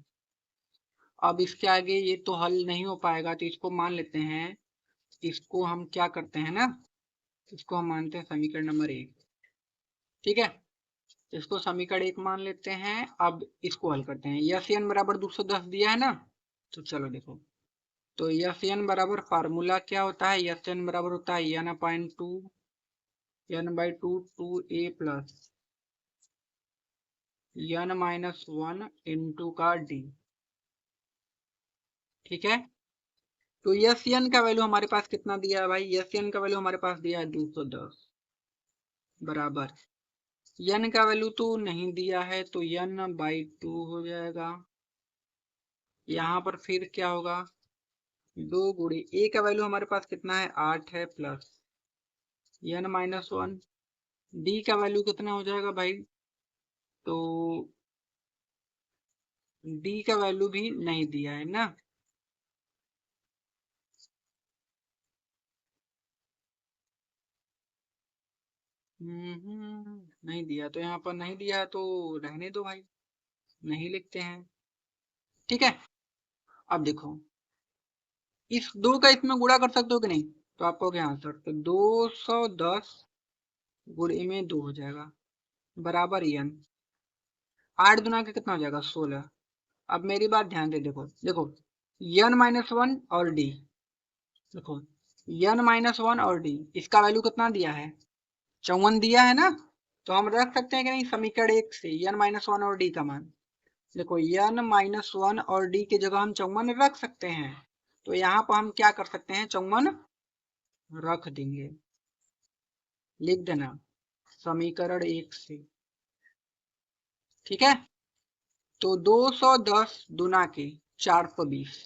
अब इसके आगे ये तो हल नहीं हो पाएगा, तो इसको मान लेते हैं, इसको हम क्या करते हैं ना, इसको हम मानते हैं समीकरण नंबर 1, ठीक है। इसको समीकरण 1 मान लेते हैं। अब इसको हल करते हैं, यस एन बराबर 210 दिया है ना, तो चलो देखो। तो यस एन बराबर फार्मूला क्या होता है, यस एन बराबर होता है n upon 2 n by 2 2a plus n minus 1 into का d, ठीक है। तो यस एन का वैल्यू हमारे पास कितना दिया है भाई, यस एन का वैल्यू हमारे पास दिया है 210 बराबर, एन का वैल्यू तो नहीं दिया है तो एन बाई 2 हो जाएगा। यहाँ पर फिर क्या होगा, 2 गुणे ए का वैल्यू हमारे पास कितना है 8 है प्लस एन माइनस 1, डी का वैल्यू कितना हो जाएगा भाई, तो डी का वैल्यू भी नहीं दिया है ना, नहीं दिया, तो यहाँ पर नहीं दिया है तो रहने दो भाई, नहीं लिखते हैं। ठीक है, अब देखो इस 2 का इसमें गुणा कर सकते हो कि नहीं, तो आपको क्या आंसर, तो 210 गुणे में 2 हो जाएगा बराबर एन, 8 दुना के कितना हो जाएगा 16। अब मेरी बात ध्यान से देखो, देखो एन माइनस वन और डी, देखो एन माइनस वन और डी, इसका वैल्यू कितना दिया है 54 दिया है ना, तो हम रख सकते हैं कि नहीं समीकरण 1 से एन माइनस वन और डी का मान, देखो एन माइनस वन और डी की जगह हम 54 रख सकते हैं, तो यहाँ पर हम क्या कर सकते हैं 54 रख देंगे, लिख देना समीकरण 1 से। ठीक है, तो 210 दुना के 420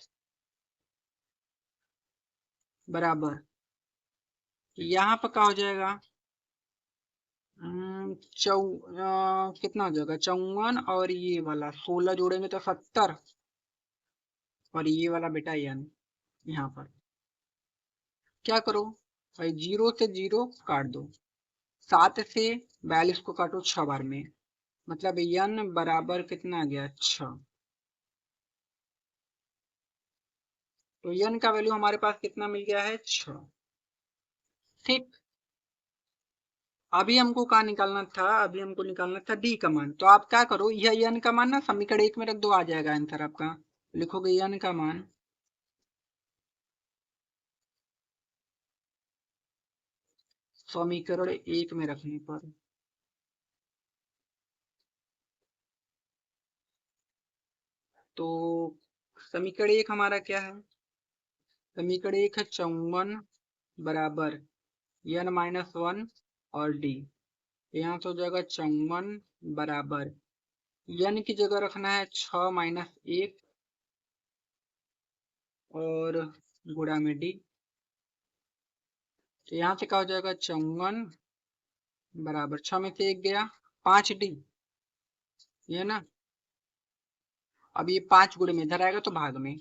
बराबर, यहाँ पर क्या हो जाएगा, कितना हो जाएगा 54 और ये वाला 16 जोड़ेंगे तो 70, और ये वाला बेटा एन, यहाँ पर क्या करो भाई, 0 से 0 काट दो, 7 से 42 को काटो 6 बार में, मतलब एन बराबर कितना आ गया 6, तो एन का वैल्यू हमारे पास कितना मिल गया है 6। ठीक, अभी हमको कहाँ निकालना था, अभी हमको निकालना था डी का मान, तो आप क्या करो यह एन का मान ना समीकरण 1 में रख दो, आ जाएगा आंसर आपका, लिखोगे एन का मान समीकरण 1 में रखने पर, तो समीकरण 1 हमारा क्या है, समीकरण 1 है 54 बराबर एन माइनस वन और डी, यहाँ से हो जाएगा 54 बराबर एन की जगह रखना है 6 माइनस 1 और गुणा में डी, तो यहाँ से क्या हो जाएगा 54 बराबर 6 में से 1 गया 5 डी, ये ना, अब ये 5 गुणे में इधर आएगा तो भाग में,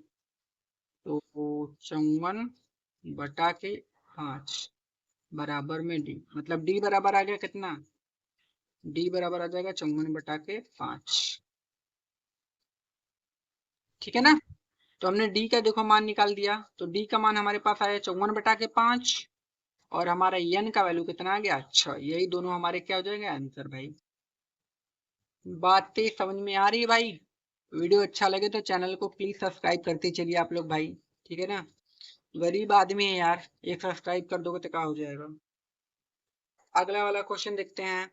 तो 54 बटा के 5 बराबर में डी, मतलब डी बराबर आ गया कितना, डी बराबर आ जाएगा 54 बटा के 5। ठीक है ना, तो हमने डी का देखो मान निकाल दिया, तो डी का मान हमारे पास आया 54 बटा के 5, और हमारा एन का वैल्यू कितना आ गया 6, यही दोनों हमारे क्या हो जाएंगे आंसर भाई। बातें समझ में आ रही है भाई, वीडियो अच्छा लगे तो चैनल को प्लीज सब्सक्राइब करते चलिए आप लोग भाई, ठीक है ना, गरीब आदमी है यार, एक सब्सक्राइब कर दोगे तो क्या हो जाएगा। अगला वाला क्वेश्चन देखते हैं,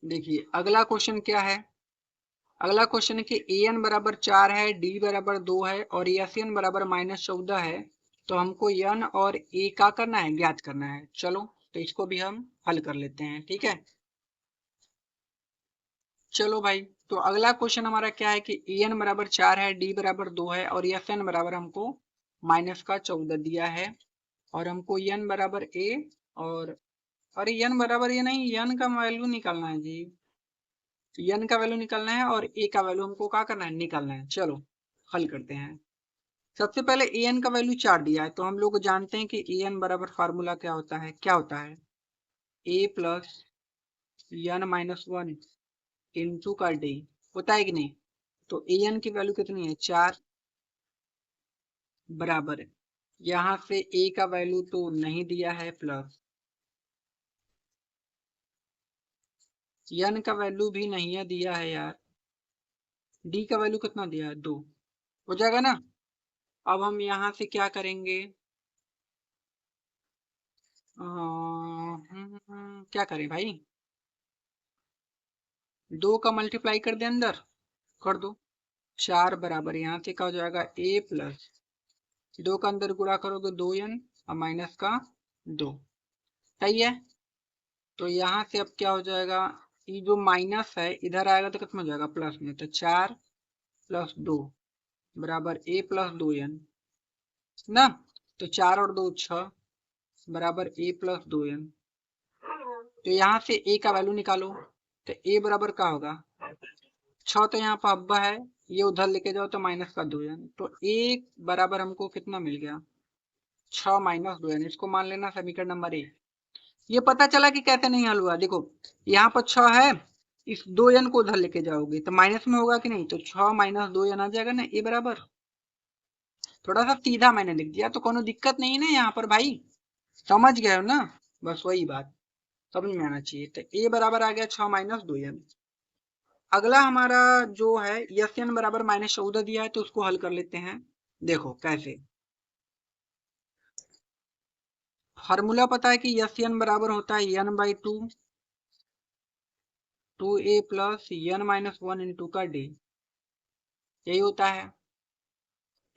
देखिए अगला क्वेश्चन क्या है, अगला क्वेश्चन है कि ए एन बराबर 4 है, डी बराबर 2 है और एस एन बराबर -14 है, तो हमको एन और ए का करना है ज्ञात करना है। चलो तो इसको भी हम हल कर लेते हैं, ठीक है। चलो भाई, तो अगला क्वेश्चन हमारा क्या है कि ए एन बराबर 4 है, डी बराबर 2 है और एस एन बराबर हमको -14 दिया है, और हमको एन बराबर ए और, अरे एन बराबर ये नहीं, एन का वैल्यू निकालना है जी, एन का वैल्यू निकालना है और ए का वैल्यू हमको क्या करना है निकालना है। चलो हल करते हैं। सबसे पहले ए एन का वैल्यू 4 दिया है, तो हम लोग जानते हैं कि ए एन बराबर फार्मूला क्या होता है, क्या होता है A plus n minus one into का डी, होता है कि नहीं, तो ए एन की वैल्यू कितनी है 4 बराबर, यहाँ से ए का वैल्यू तो नहीं दिया है प्लस एन का वैल्यू भी नहीं है दिया है यार, डी का वैल्यू कितना दिया है 2, हो जाएगा ना। अब हम यहाँ से क्या करेंगे, क्या करें भाई, 2 का मल्टीप्लाई कर दे अंदर, कर दो, 4 बराबर यहाँ से क्या हो जाएगा a प्लस 2 का अंदर गुणा करोगे 2n और माइनस का 2। सही है। तो यहाँ से अब क्या हो जाएगा, ये जो माइनस है इधर आएगा तो कितना हो जाएगा प्लस में, तो 4 प्लस 2 बराबर a प्लस 2n ना। तो 4 और 2 6 बराबर a प्लस 2n। तो यहाँ से a का वैल्यू निकालो, तो a बराबर क्या होगा 6, तो यहाँ पर अब्बा है, ये उधर लेके जाओ तो माइनस का 2n, तो a बराबर हमको कितना मिल गया 6 माइनस 2n। इसको मान लेना समीकरण नंबर 1। ये पता चला कि कैसे नहीं हल हुआ, देखो यहाँ पर 6 है, इस 2n को उधर लेके जाओगे तो माइनस में होगा कि नहीं, तो 6 माइनस 2n आ जाएगा ना a बराबर। थोड़ा सा सीधा मैंने लिख दिया, तो कोनो दिक्कत नहीं ना यहाँ पर भाई, समझ गए हो ना, बस वही बात समझ में आना चाहिए। तो a बराबर आ गया 6 माइनस 2n। अगला हमारा जो है यस एन बराबर -14 दिया है, तो उसको हल कर लेते हैं। देखो कैसे, फार्मूला पता है कि यस एन बराबर होता है n/2 2a plus n-1 into का d, यही होता है।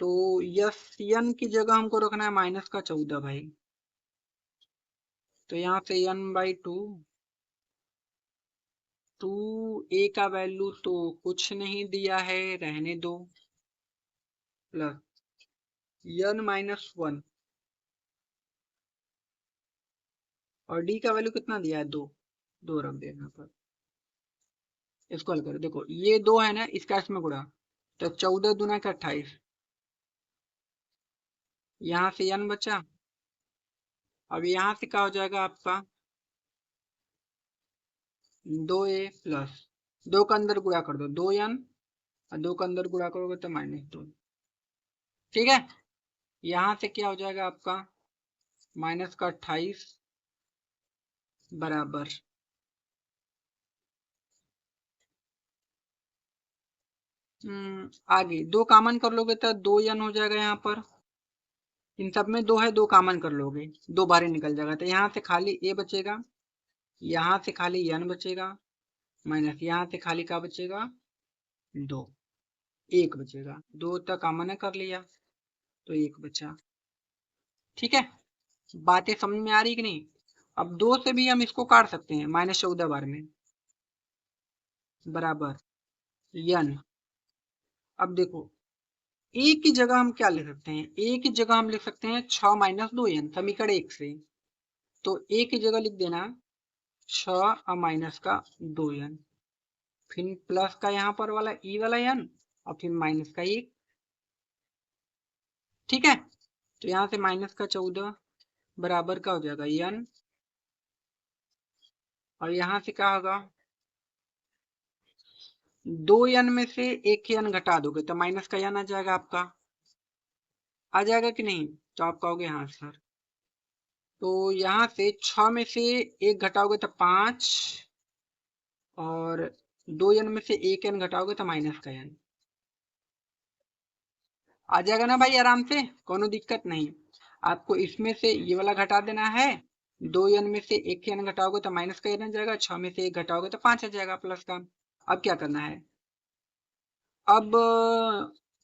तो यस एन की जगह हमको रखना है -14 भाई, तो यहाँ से n/2 2a का वैल्यू तो कुछ नहीं दिया है, रहने दो, प्लस n-1 और d का वैल्यू कितना दिया है 2, 2 रख देना पर। इसको हल करो, देखो ये 2 है ना, इसका इसमें गुणा, तो 14 दूना का 28, यहाँ से n बचा। अब यहाँ से क्या हो जाएगा आपका 2a प्लस 2 का अंदर गुणा कर दो 2n और 2 का अंदर गुणा करोगे तो -2। ठीक है, यहाँ से क्या हो जाएगा आपका माइनस का 28 बराबर आगे 2 कॉमन कर लोगे तो 2n हो जाएगा। यहाँ पर इन सब में 2 है, 2 कॉमन कर लोगे 2 बार निकल जाएगा, तो यहाँ से खाली a बचेगा, यहाँ से खाली n बचेगा, माइनस यहाँ से खाली क्या बचेगा 2, 1 बचेगा, 2 तक कॉमन कर लिया तो 1 बचा। ठीक है, बातें समझ में आ रही कि नहीं। अब 2 से भी हम इसको काट सकते हैं -14 बार में, बराबर n। अब देखो a की जगह हम क्या लिख सकते हैं, a की जगह हम लिख सकते हैं 6 माइनस 2n समीकरण 1 से। तो a की जगह लिख देना 6 और माइनस का 2n, फिर प्लस का यहाँ पर वाला e वाला n और फिर माइनस का 1। ठीक है, तो यहाँ से -14 बराबर का हो जाएगा n, और यहाँ से क्या होगा 2n में से एक n घटा दोगे तो माइनस का n आ जाएगा आपका, आ जाएगा कि नहीं, तो आप कहोगे हाँ सर। तो यहाँ से 6 में से एक घटाओगे तो 5 और 2n में से एक n घटाओगे तो माइनस का n आ जाएगा ना भाई, आराम से कोनो दिक्कत नहीं। आपको इसमें से ये वाला घटा देना है, 2n में से एक n घटाओगे तो माइनस का n आ जाएगा, 6 में से एक घटाओगे तो 5 आ जाएगा प्लस का। अब क्या करना है, अब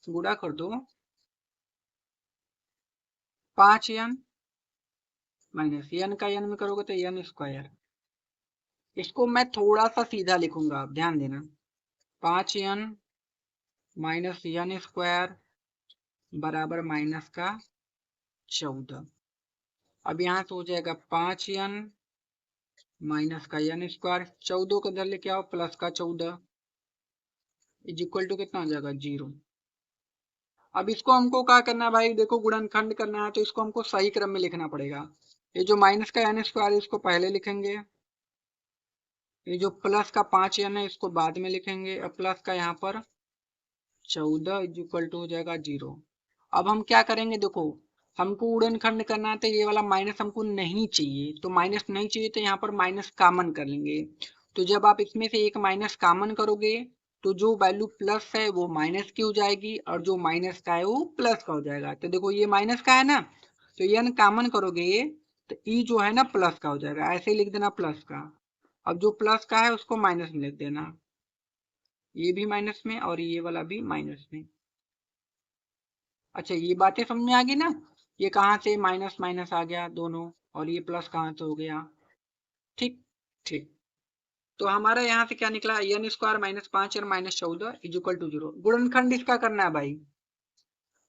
गुणा कर दो 5n माइनस n का n में करोगे तो n स्क्वायर। इसको मैं थोड़ा सा सीधा लिखूंगा, आप ध्यान देना, 5n माइनस n स्क्वायर बराबर माइनस का 14। अब यहाँ से हो जाएगा 5n माइनस का n स्क्वायर, 14 को इधर लेके आओ प्लस का 14 इज इक्वल टू कितना हो जाएगा 0। अब इसको हमको क्या करना है भाई, देखो गुणनखंड करना है तो इसको हमको सही क्रम में लिखना पड़ेगा। ये जो माइनस का n स्क्वायर है इसको पहले लिखेंगे, ये जो प्लस का 5n है इसको बाद में लिखेंगे, और प्लस का यहाँ पर 14 इज इक्वल टू हो जाएगा 0। अब हम क्या करेंगे, देखो हमको गुणनखंड करना है तो ये वाला माइनस हमको नहीं चाहिए, तो माइनस नहीं चाहिए तो यहाँ पर माइनस कॉमन कर लेंगे। तो जब आप इसमें से एक माइनस कॉमन करोगे तो जो वैल्यू प्लस है वो माइनस की हो जाएगी और जो माइनस का है वो प्लस का हो जाएगा। तो देखो ये माइनस का है ना, तो ये न कॉमन करोगे तो ई जो है ना प्लस का हो जाएगा, ऐसे ही लिख देना प्लस का। अब जो प्लस का है उसको माइनस में लिख देना। ये भी माइनस में और ये वाला भी माइनस में। अच्छा ये बातें समझ में आ गई ना, ये कहाँ से माइनस माइनस आ गया दोनों, और ये प्लस कहाँ से हो गया। ठीक ठीक। तो हमारा यहाँ से क्या निकला, n square minus 5 n minus 14 is equal to 0। गुणनखंड इसका करना है भाई।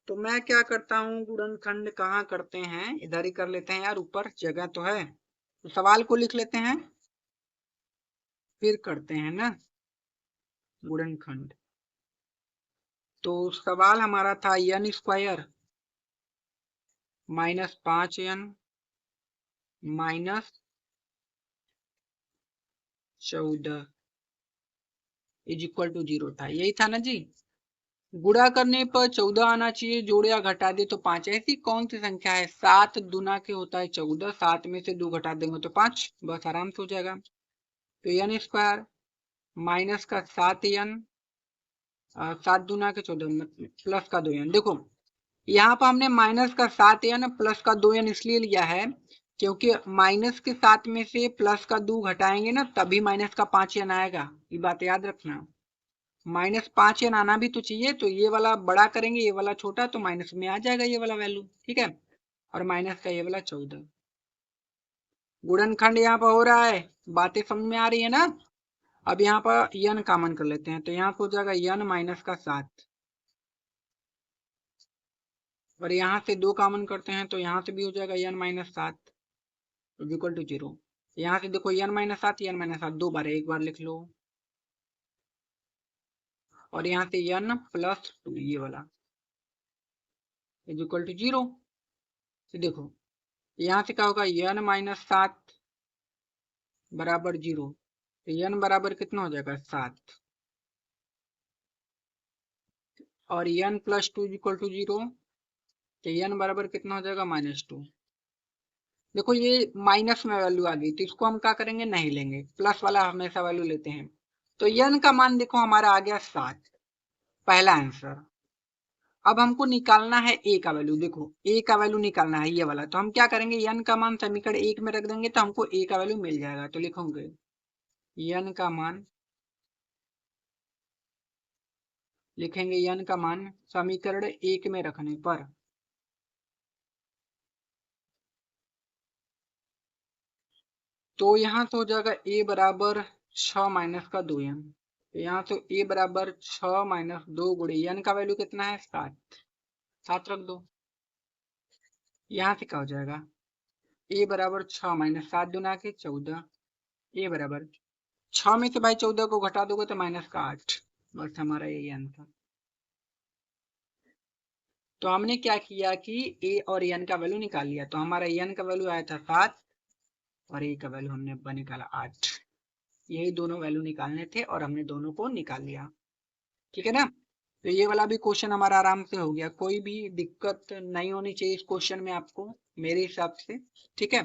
तो मैं क्या करता हूँ, गुणनखंड कहाँ करते हैं, इधर ही कर लेते हैं यार, ऊपर जगह तो है। तो सवाल को लिख लेते हैं फिर करते हैं ना गुणनखंड। तो सवाल हमारा था n square minus 5 n minus 14 is equal to 0 था, यही था ना जी। गुणा करने पर 14 आना चाहिए, जोड़े या घटा दे तो 5। ऐसी कौन सी संख्या है, 7 दूना के होता है 14, 7 में से 2 घटा देंगे तो 5, बस आराम से हो जाएगा। तो एन स्क्वायर माइनस का 7 n, 7 दूना के 14 प्लस का 2 n। देखो यहाँ पर हमने माइनस का 7 n प्लस का 2 n इसलिए लिया है क्योंकि माइनस के 7 में से प्लस का 2 घटाएंगे ना तभी माइनस का 5 n आएगा, ये बात याद रखना। माइनस 5 n आना भी तो चाहिए, तो ये वाला बड़ा करेंगे ये वाला छोटा, तो माइनस में आ जाएगा ये वाला वैल्यू, ठीक है। और माइनस का ये वाला 14। गुणनखंड यहाँ पर हो रहा है, बातें समझ में आ रही है ना। अब यहाँ पर n कॉमन कर लेते हैं, तो यहाँ पर हो जाएगा n माइनस का 7, और यहाँ से 2 कॉमन करते हैं तो यहाँ से भी हो जाएगा n माइनस 7 इक्वल टू 0। यहाँ से देखो n माइनस 7 n माइनस 7 2 बार है, एक बार लिख लो, और यहाँ से n प्लस 2 ये वाला इक्वल टू 0। तो देखो यहाँ से क्या होगा, n माइनस 7 बराबर 0, तो n बराबर कितना हो जाएगा 7, और n प्लस 2 इक्वल टू 0, तो n बराबर कितना हो जाएगा -2। देखो ये माइनस में वैल्यू आ गई, तो इसको हम क्या करेंगे, नहीं लेंगे, प्लस वाला हमेशा वैल्यू लेते हैं। तो n का मान देखो हमारा आ गया 7, पहला आंसर। अब हमको निकालना है a का वैल्यू, देखो a का वैल्यू निकालना है ये वाला, तो हम क्या करेंगे, n का मान समीकरण 1 में रख देंगे तो हमको a का वैल्यू मिल जाएगा। तो लिखोगे n का मान, लिखेंगे n का मान समीकरण 1 में रखने पर तो यहाँ से हो जाएगा a बराबर 6 माइनस का 2n। तो यहाँ से a बराबर 6 माइनस 2 गुणे n का वैल्यू कितना है 7, 7 रख दो। यहाँ से क्या हो जाएगा, a बराबर 6 माइनस 7 दुना के 14, a बराबर 6 में से भाई 14 को घटा दोगे तो माइनस का 8, बस हमारा यही आंसर। तो हमने क्या किया कि a और n का वैल्यू निकाल लिया, तो हमारा n का वैल्यू आया था 7 और a का वैल्यू हमने निकाला 8। यही दोनों वैल्यू निकालने थे और हमने दोनों को निकाल लिया, ठीक है ना। तो ये वाला भी क्वेश्चन हमारा आराम से हो गया, कोई भी दिक्कत नहीं होनी चाहिए इस क्वेश्चन में आपको मेरे हिसाब से, ठीक है।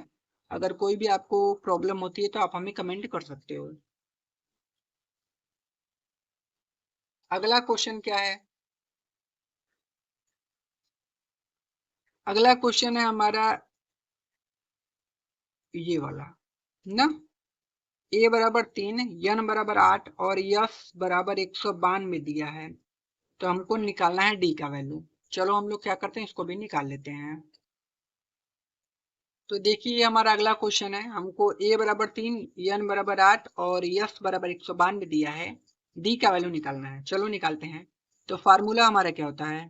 अगर कोई भी आपको प्रॉब्लम होती है तो आप हमें कमेंट कर सकते हो। अगला क्वेश्चन क्या है, अगला क्वेश्चन है हमारा ये वाला ना, a बराबर 3 n बराबर 8 और यस बराबर 192 दिया है, तो हमको निकालना है d का वैल्यू। चलो हम लोग क्या करते हैं, इसको भी निकाल लेते हैं। तो देखिए ये हमारा अगला क्वेश्चन है, हमको a बराबर 3 n बराबर 8 और यस बराबर 192 दिया है, d का वैल्यू निकालना है। चलो निकालते हैं। तो फार्मूला हमारा क्या होता है,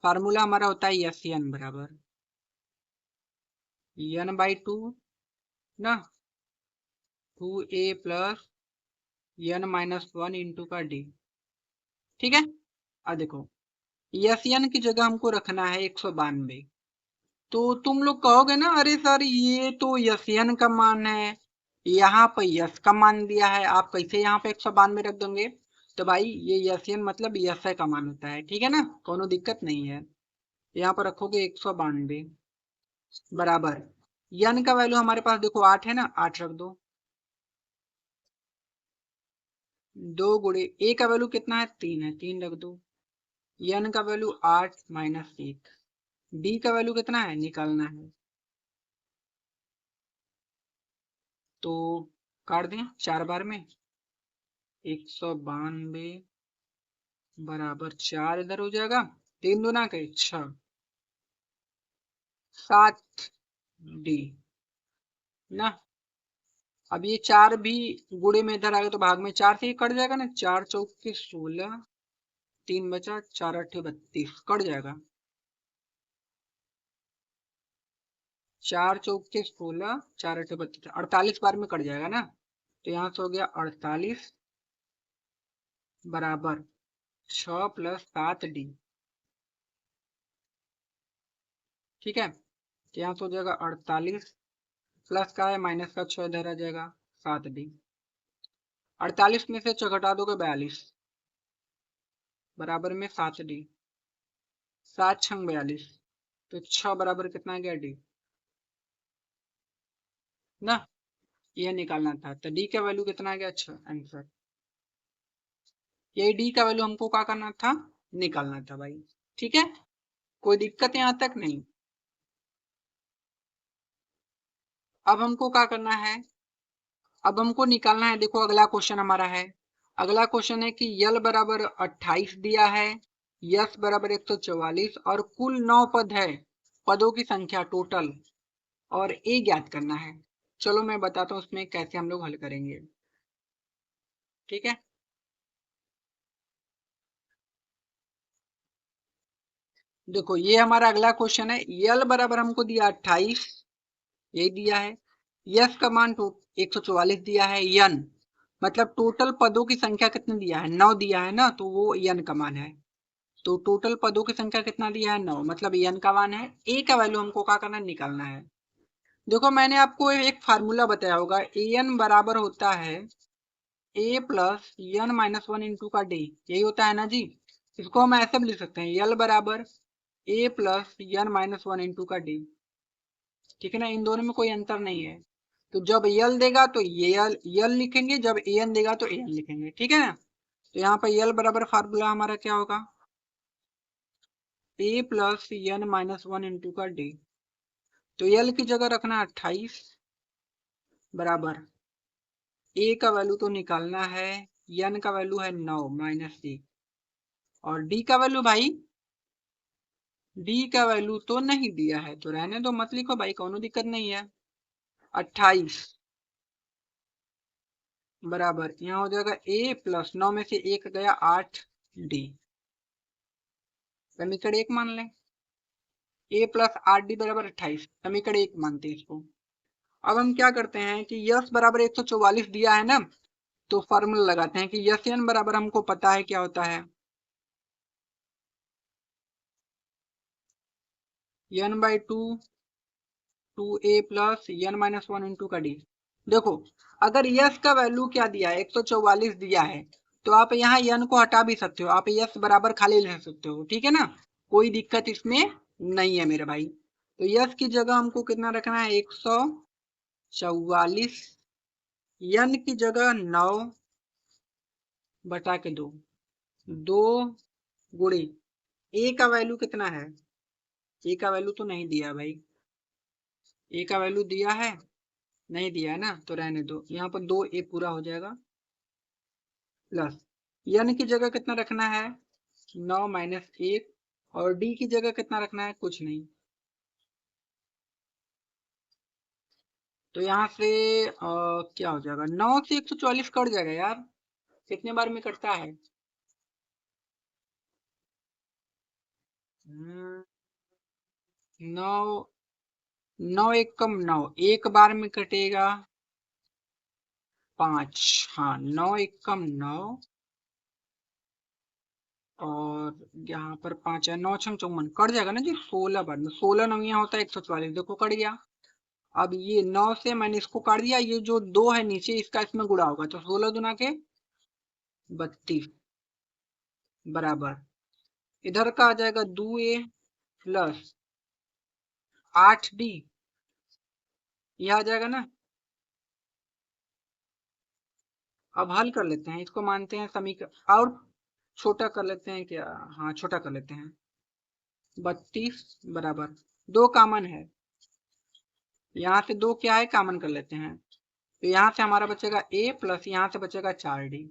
फार्मूला हमारा होता है यस n बराबर n/2 ना, 2a plus n minus 1 into का d, ठीक है। अब देखो यस n की जगह हमको रखना है 192। तो तुम लोग कहोगे ना, अरे सर ये तो यस n का मान है, यहाँ पर यस का मान दिया है, आप कैसे यहाँ पे 192 रख दोगे। तो भाई ये यस n मतलब यस का मान होता है, ठीक है ना, कोनो दिक्कत नहीं है। यहाँ पर रखोगे 192 बराबर n का वैल्यू हमारे पास देखो 8 है ना, 8 रख दो, 2 गुणे a का वैल्यू कितना है 3 है, 3 रख दो, n का वैल्यू 8 माइनस 1, d का वैल्यू कितना है निकालना है, तो काट दें 4 बार में, 192 बराबर 4 इधर हो जाएगा, 3 दूना के 6, 7 डी ना। अब ये 4 भी गुणे में इधर आ गया तो भाग में 4 से ही कट जाएगा ना, 4 चौक के 16, 3 बचा, 4 8 32 कट जाएगा, 4 चौक के 16, 4 8 32 48 बार में कट जाएगा ना। तो यहाँ से हो गया 48 बराबर 6 + 7 डी। ठीक है, तो यहाँ से हो जाएगा 48 प्लस का है माइनस का 6 इधर आ जाएगा 7 डी। 48 में से 6 घटा दोगे 42 बराबर में 7 डी, 7 छंग 42, तो 6 बराबर कितना गया डी ना। यह निकालना था, तो डी का वैल्यू कितना गया 6 आंसर। यही डी का वैल्यू हमको क्या करना था, निकालना था भाई। ठीक है, कोई दिक्कत यहाँ तक नहीं। अब हमको क्या करना है, अब हमको निकालना है, देखो अगला क्वेश्चन हमारा है। अगला क्वेश्चन है कि यल बराबर 28 दिया है, यस बराबर 144 और कुल 9 पद है, पदों की संख्या टोटल, और ए ज्ञात करना है। चलो मैं बताता हूँ उसमें कैसे हम लोग हल करेंगे। ठीक है, देखो ये हमारा अगला क्वेश्चन है। यल बराबर हमको दिया 28, यही दिया है। यस का मान 144 दिया है। यन मतलब टोटल पदों की संख्या कितने दिया है, 9 दिया है ना, तो वो यन का मान है। तो टोटल पदों की संख्या कितना दिया है, 9, मतलब यन का मान है। ए का वैल्यू हमको क्या करना है, निकालना है। देखो मैंने आपको एक फार्मूला बताया होगा, ए एन बराबर होता है A plus n minus 1 into का डी, यही होता है ना जी। इसको हम ऐसे भी लिख सकते हैं, यल बराबर ए प्लस एन माइनस 1 इंटू का डी। ठीक है ना, इन दोनों में कोई अंतर नहीं है। तो जब यल देगा तो ये यल लिखेंगे, जब ए एन देगा तो ए एन लिखेंगे। ठीक है ना, तो यहाँ पर यल बराबर फार्मूला हमारा क्या होगा, ए प्लस एन माइनस 1 इंटू का डी। तो यल की जगह रखना 28 बराबर ए का वैल्यू तो निकालना है, एन का वैल्यू है 9 माइनस 1, और डी का वैल्यू भाई, डी का वैल्यू तो नहीं दिया है तो रहने दो, मत लिखो भाई, कोनो दिक्कत नहीं है। 28 बराबर यहाँ हो जाएगा ए प्लस 9 में से 1 गया 8 डी, समीकरण 1 मान लें। ए प्लस 8 डी बराबर 28, समीकरण 1 मानते हैं इसको। अब हम क्या करते हैं कि यस बराबर 144 दिया है ना, तो फॉर्मूला लगाते हैं कि यस एन बराबर हमको पता है क्या होता है, n by two a plus n minus 1 into का डी। देखो अगर यस का वैल्यू क्या दिया है, 144 दिया है, तो आप यहाँ एन को हटा भी सकते हो, आप यस बराबर खाली ले सकते हो। ठीक है ना, कोई दिक्कत इसमें नहीं है मेरे भाई। तो यस की जगह हमको कितना रखना है, 144, एन की जगह 9 बटा के 2, 2 गुणे ए का वैल्यू कितना है, ए का वैल्यू तो नहीं दिया भाई, ए का वैल्यू दिया है नहीं दिया है ना, तो रहने दो, यहाँ पर 2 ए पूरा हो जाएगा, प्लस एन की जगह कितना रखना है, 9 माइनस 1, और डी की जगह कितना रखना है, कुछ नहीं। तो यहाँ से क्या हो जाएगा, 9 से 144 कट जाएगा यार, कितने बार में कटता है, 9, 9 एक कम 9, एक बार में कटेगा 5, हाँ 9 एक कम 9, और यहाँ पर 5 है, 9 छंग 54 कट जाएगा ना जी, 16 बार में, 16 नविया होता है 144, देखो कट गया। अब ये 9 से मैंने इसको काट दिया, ये जो 2 है नीचे इसका इसमें गुणा होगा, तो 16 दुना के 32 बराबर इधर का आ जाएगा 2a प्लस 8d, यह आ जाएगा ना। अब हल कर लेते हैं, इसको मानते हैं समीकरण, और छोटा कर लेते हैं क्या, हाँ छोटा कर लेते हैं, 32 बराबर 2 कॉमन है, यहाँ से 2 क्या है कॉमन कर लेते हैं, तो यहाँ से हमारा बचेगा a प्लस यहाँ से बचेगा 4d,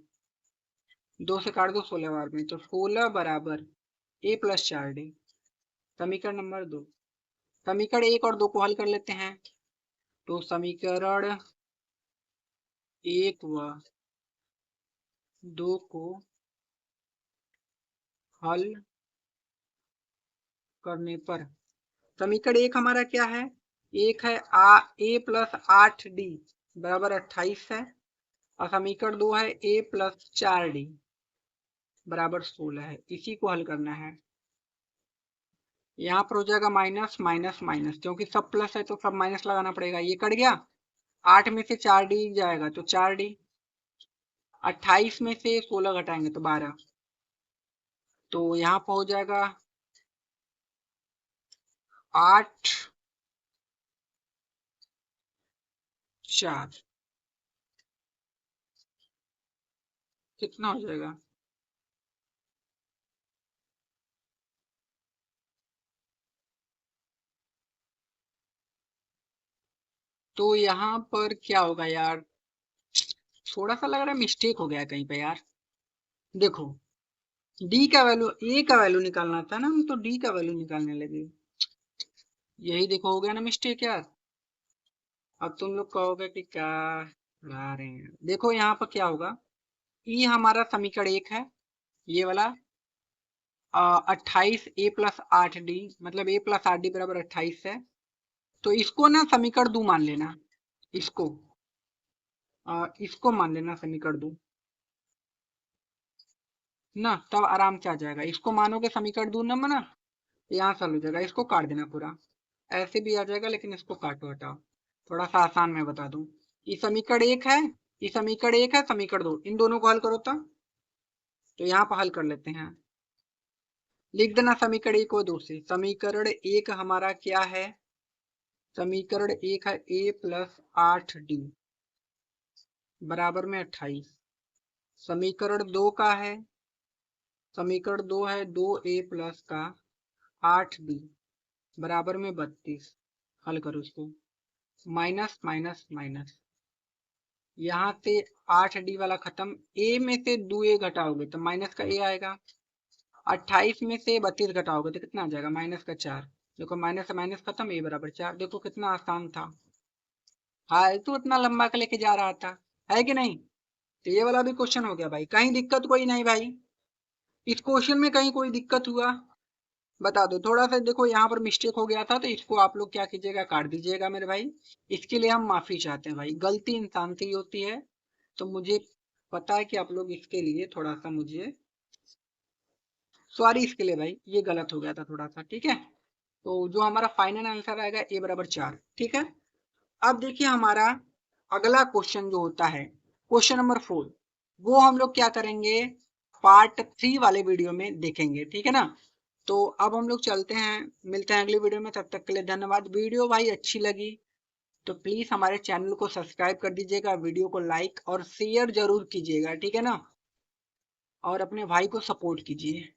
2 से काट दो 16 बार में, तो 16 बराबर a प्लस 4d। समीकरण नंबर 2। समीकरण 1 और 2 को हल कर लेते हैं। तो समीकरण 1 व 2 को हल करने पर समीकरण 1 हमारा क्या है, एक है a प्लस 8d बराबर 28 है, और समीकरण 2 है a प्लस 4d बराबर 16 है। इसी को हल करना है। यहाँ पर हो जाएगा माइनस माइनस माइनस, क्योंकि सब प्लस है तो सब माइनस लगाना पड़ेगा। ये कट गया, 8 में से 4d जाएगा तो 4d, 28 में से 16 घटाएंगे तो 12, तो यहाँ पर हो जाएगा 8 4, कितना हो जाएगा, तो यहाँ पर क्या होगा यार, थोड़ा सा लग रहा है मिस्टेक हो गया कहीं पे यार। देखो डी का वैल्यू, ए का वैल्यू निकालना था ना, हम तो डी का वैल्यू निकालने लगे। यही देखो हो गया ना मिस्टेक यार। अब तुम लोग कहोगे कि क्या ला रहे हैं, देखो यहाँ पर क्या होगा, ई हमारा समीकरण 1 है, ये वाला 28 a प्लस 8d, मतलब a प्लस 8d बराबर 28 है। तो इसको ना समीकरण 2 मान लेना, इसको इसको मान लेना समीकरण 2 ना, तब आराम से आ जाएगा। इसको मानोगे समीकरण 2 नंबर ना, यहाँ सॉल्व हो जाएगा। इसको काट देना पूरा, ऐसे भी आ जाएगा, लेकिन इसको काटो हटाओ, थोड़ा सा आसान मैं बता दूं। ये समीकरण 1 है, ये समीकरण 1 है, समीकरण 2, इन दोनों को हल करो तो यहाँ पर हल कर लेते हैं। लिख देना समीकरण 1 और 2 से। समीकरण 1 हमारा क्या है, समीकरण 1 है a प्लस 8d बराबर में 28। समीकरण 2 का है, समीकरण 2 है 2a प्लस का 8d बराबर में 32। हल करो इसको, माइनस माइनस माइनस, यहाँ से 8d वाला खत्म, a में से 2a घटाओगे तो माइनस का a आएगा, 28 में से 32 घटाओगे तो कितना आ जाएगा, माइनस का 4। देखो माइनस से माइनस खत्म, a बराबर 4। देखो कितना आसान था। हाँ तो इतना लंबा का लेके जा रहा था, है कि नहीं। तो ये वाला भी क्वेश्चन हो गया भाई, कहीं दिक्कत कोई नहीं भाई, इस क्वेश्चन में कहीं कोई दिक्कत हुआ बता दो। थोड़ा सा देखो यहाँ पर मिस्टेक हो गया था, तो इसको आप लोग क्या कीजिएगा, काट दीजिएगा मेरे भाई। इसके लिए हम माफी चाहते हैं भाई, गलती इंसान से ही होती है, तो मुझे पता है कि आप लोग इसके लिए थोड़ा सा मुझे सॉरी, इसके लिए भाई ये गलत हो गया था थोड़ा सा, ठीक है। तो जो हमारा फाइनल आंसर आएगा a बराबर 4, ठीक है। अब देखिए हमारा अगला क्वेश्चन जो होता है, क्वेश्चन नंबर 4, वो हम लोग क्या करेंगे, पार्ट 3 वाले वीडियो में देखेंगे, ठीक है ना। तो अब हम लोग चलते हैं, मिलते हैं अगली वीडियो में, तब तक के लिए धन्यवाद। वीडियो भाई अच्छी लगी तो प्लीज हमारे चैनल को सब्सक्राइब कर दीजिएगा, वीडियो को लाइक और शेयर जरूर कीजिएगा, ठीक है ना, और अपने भाई को सपोर्ट कीजिए।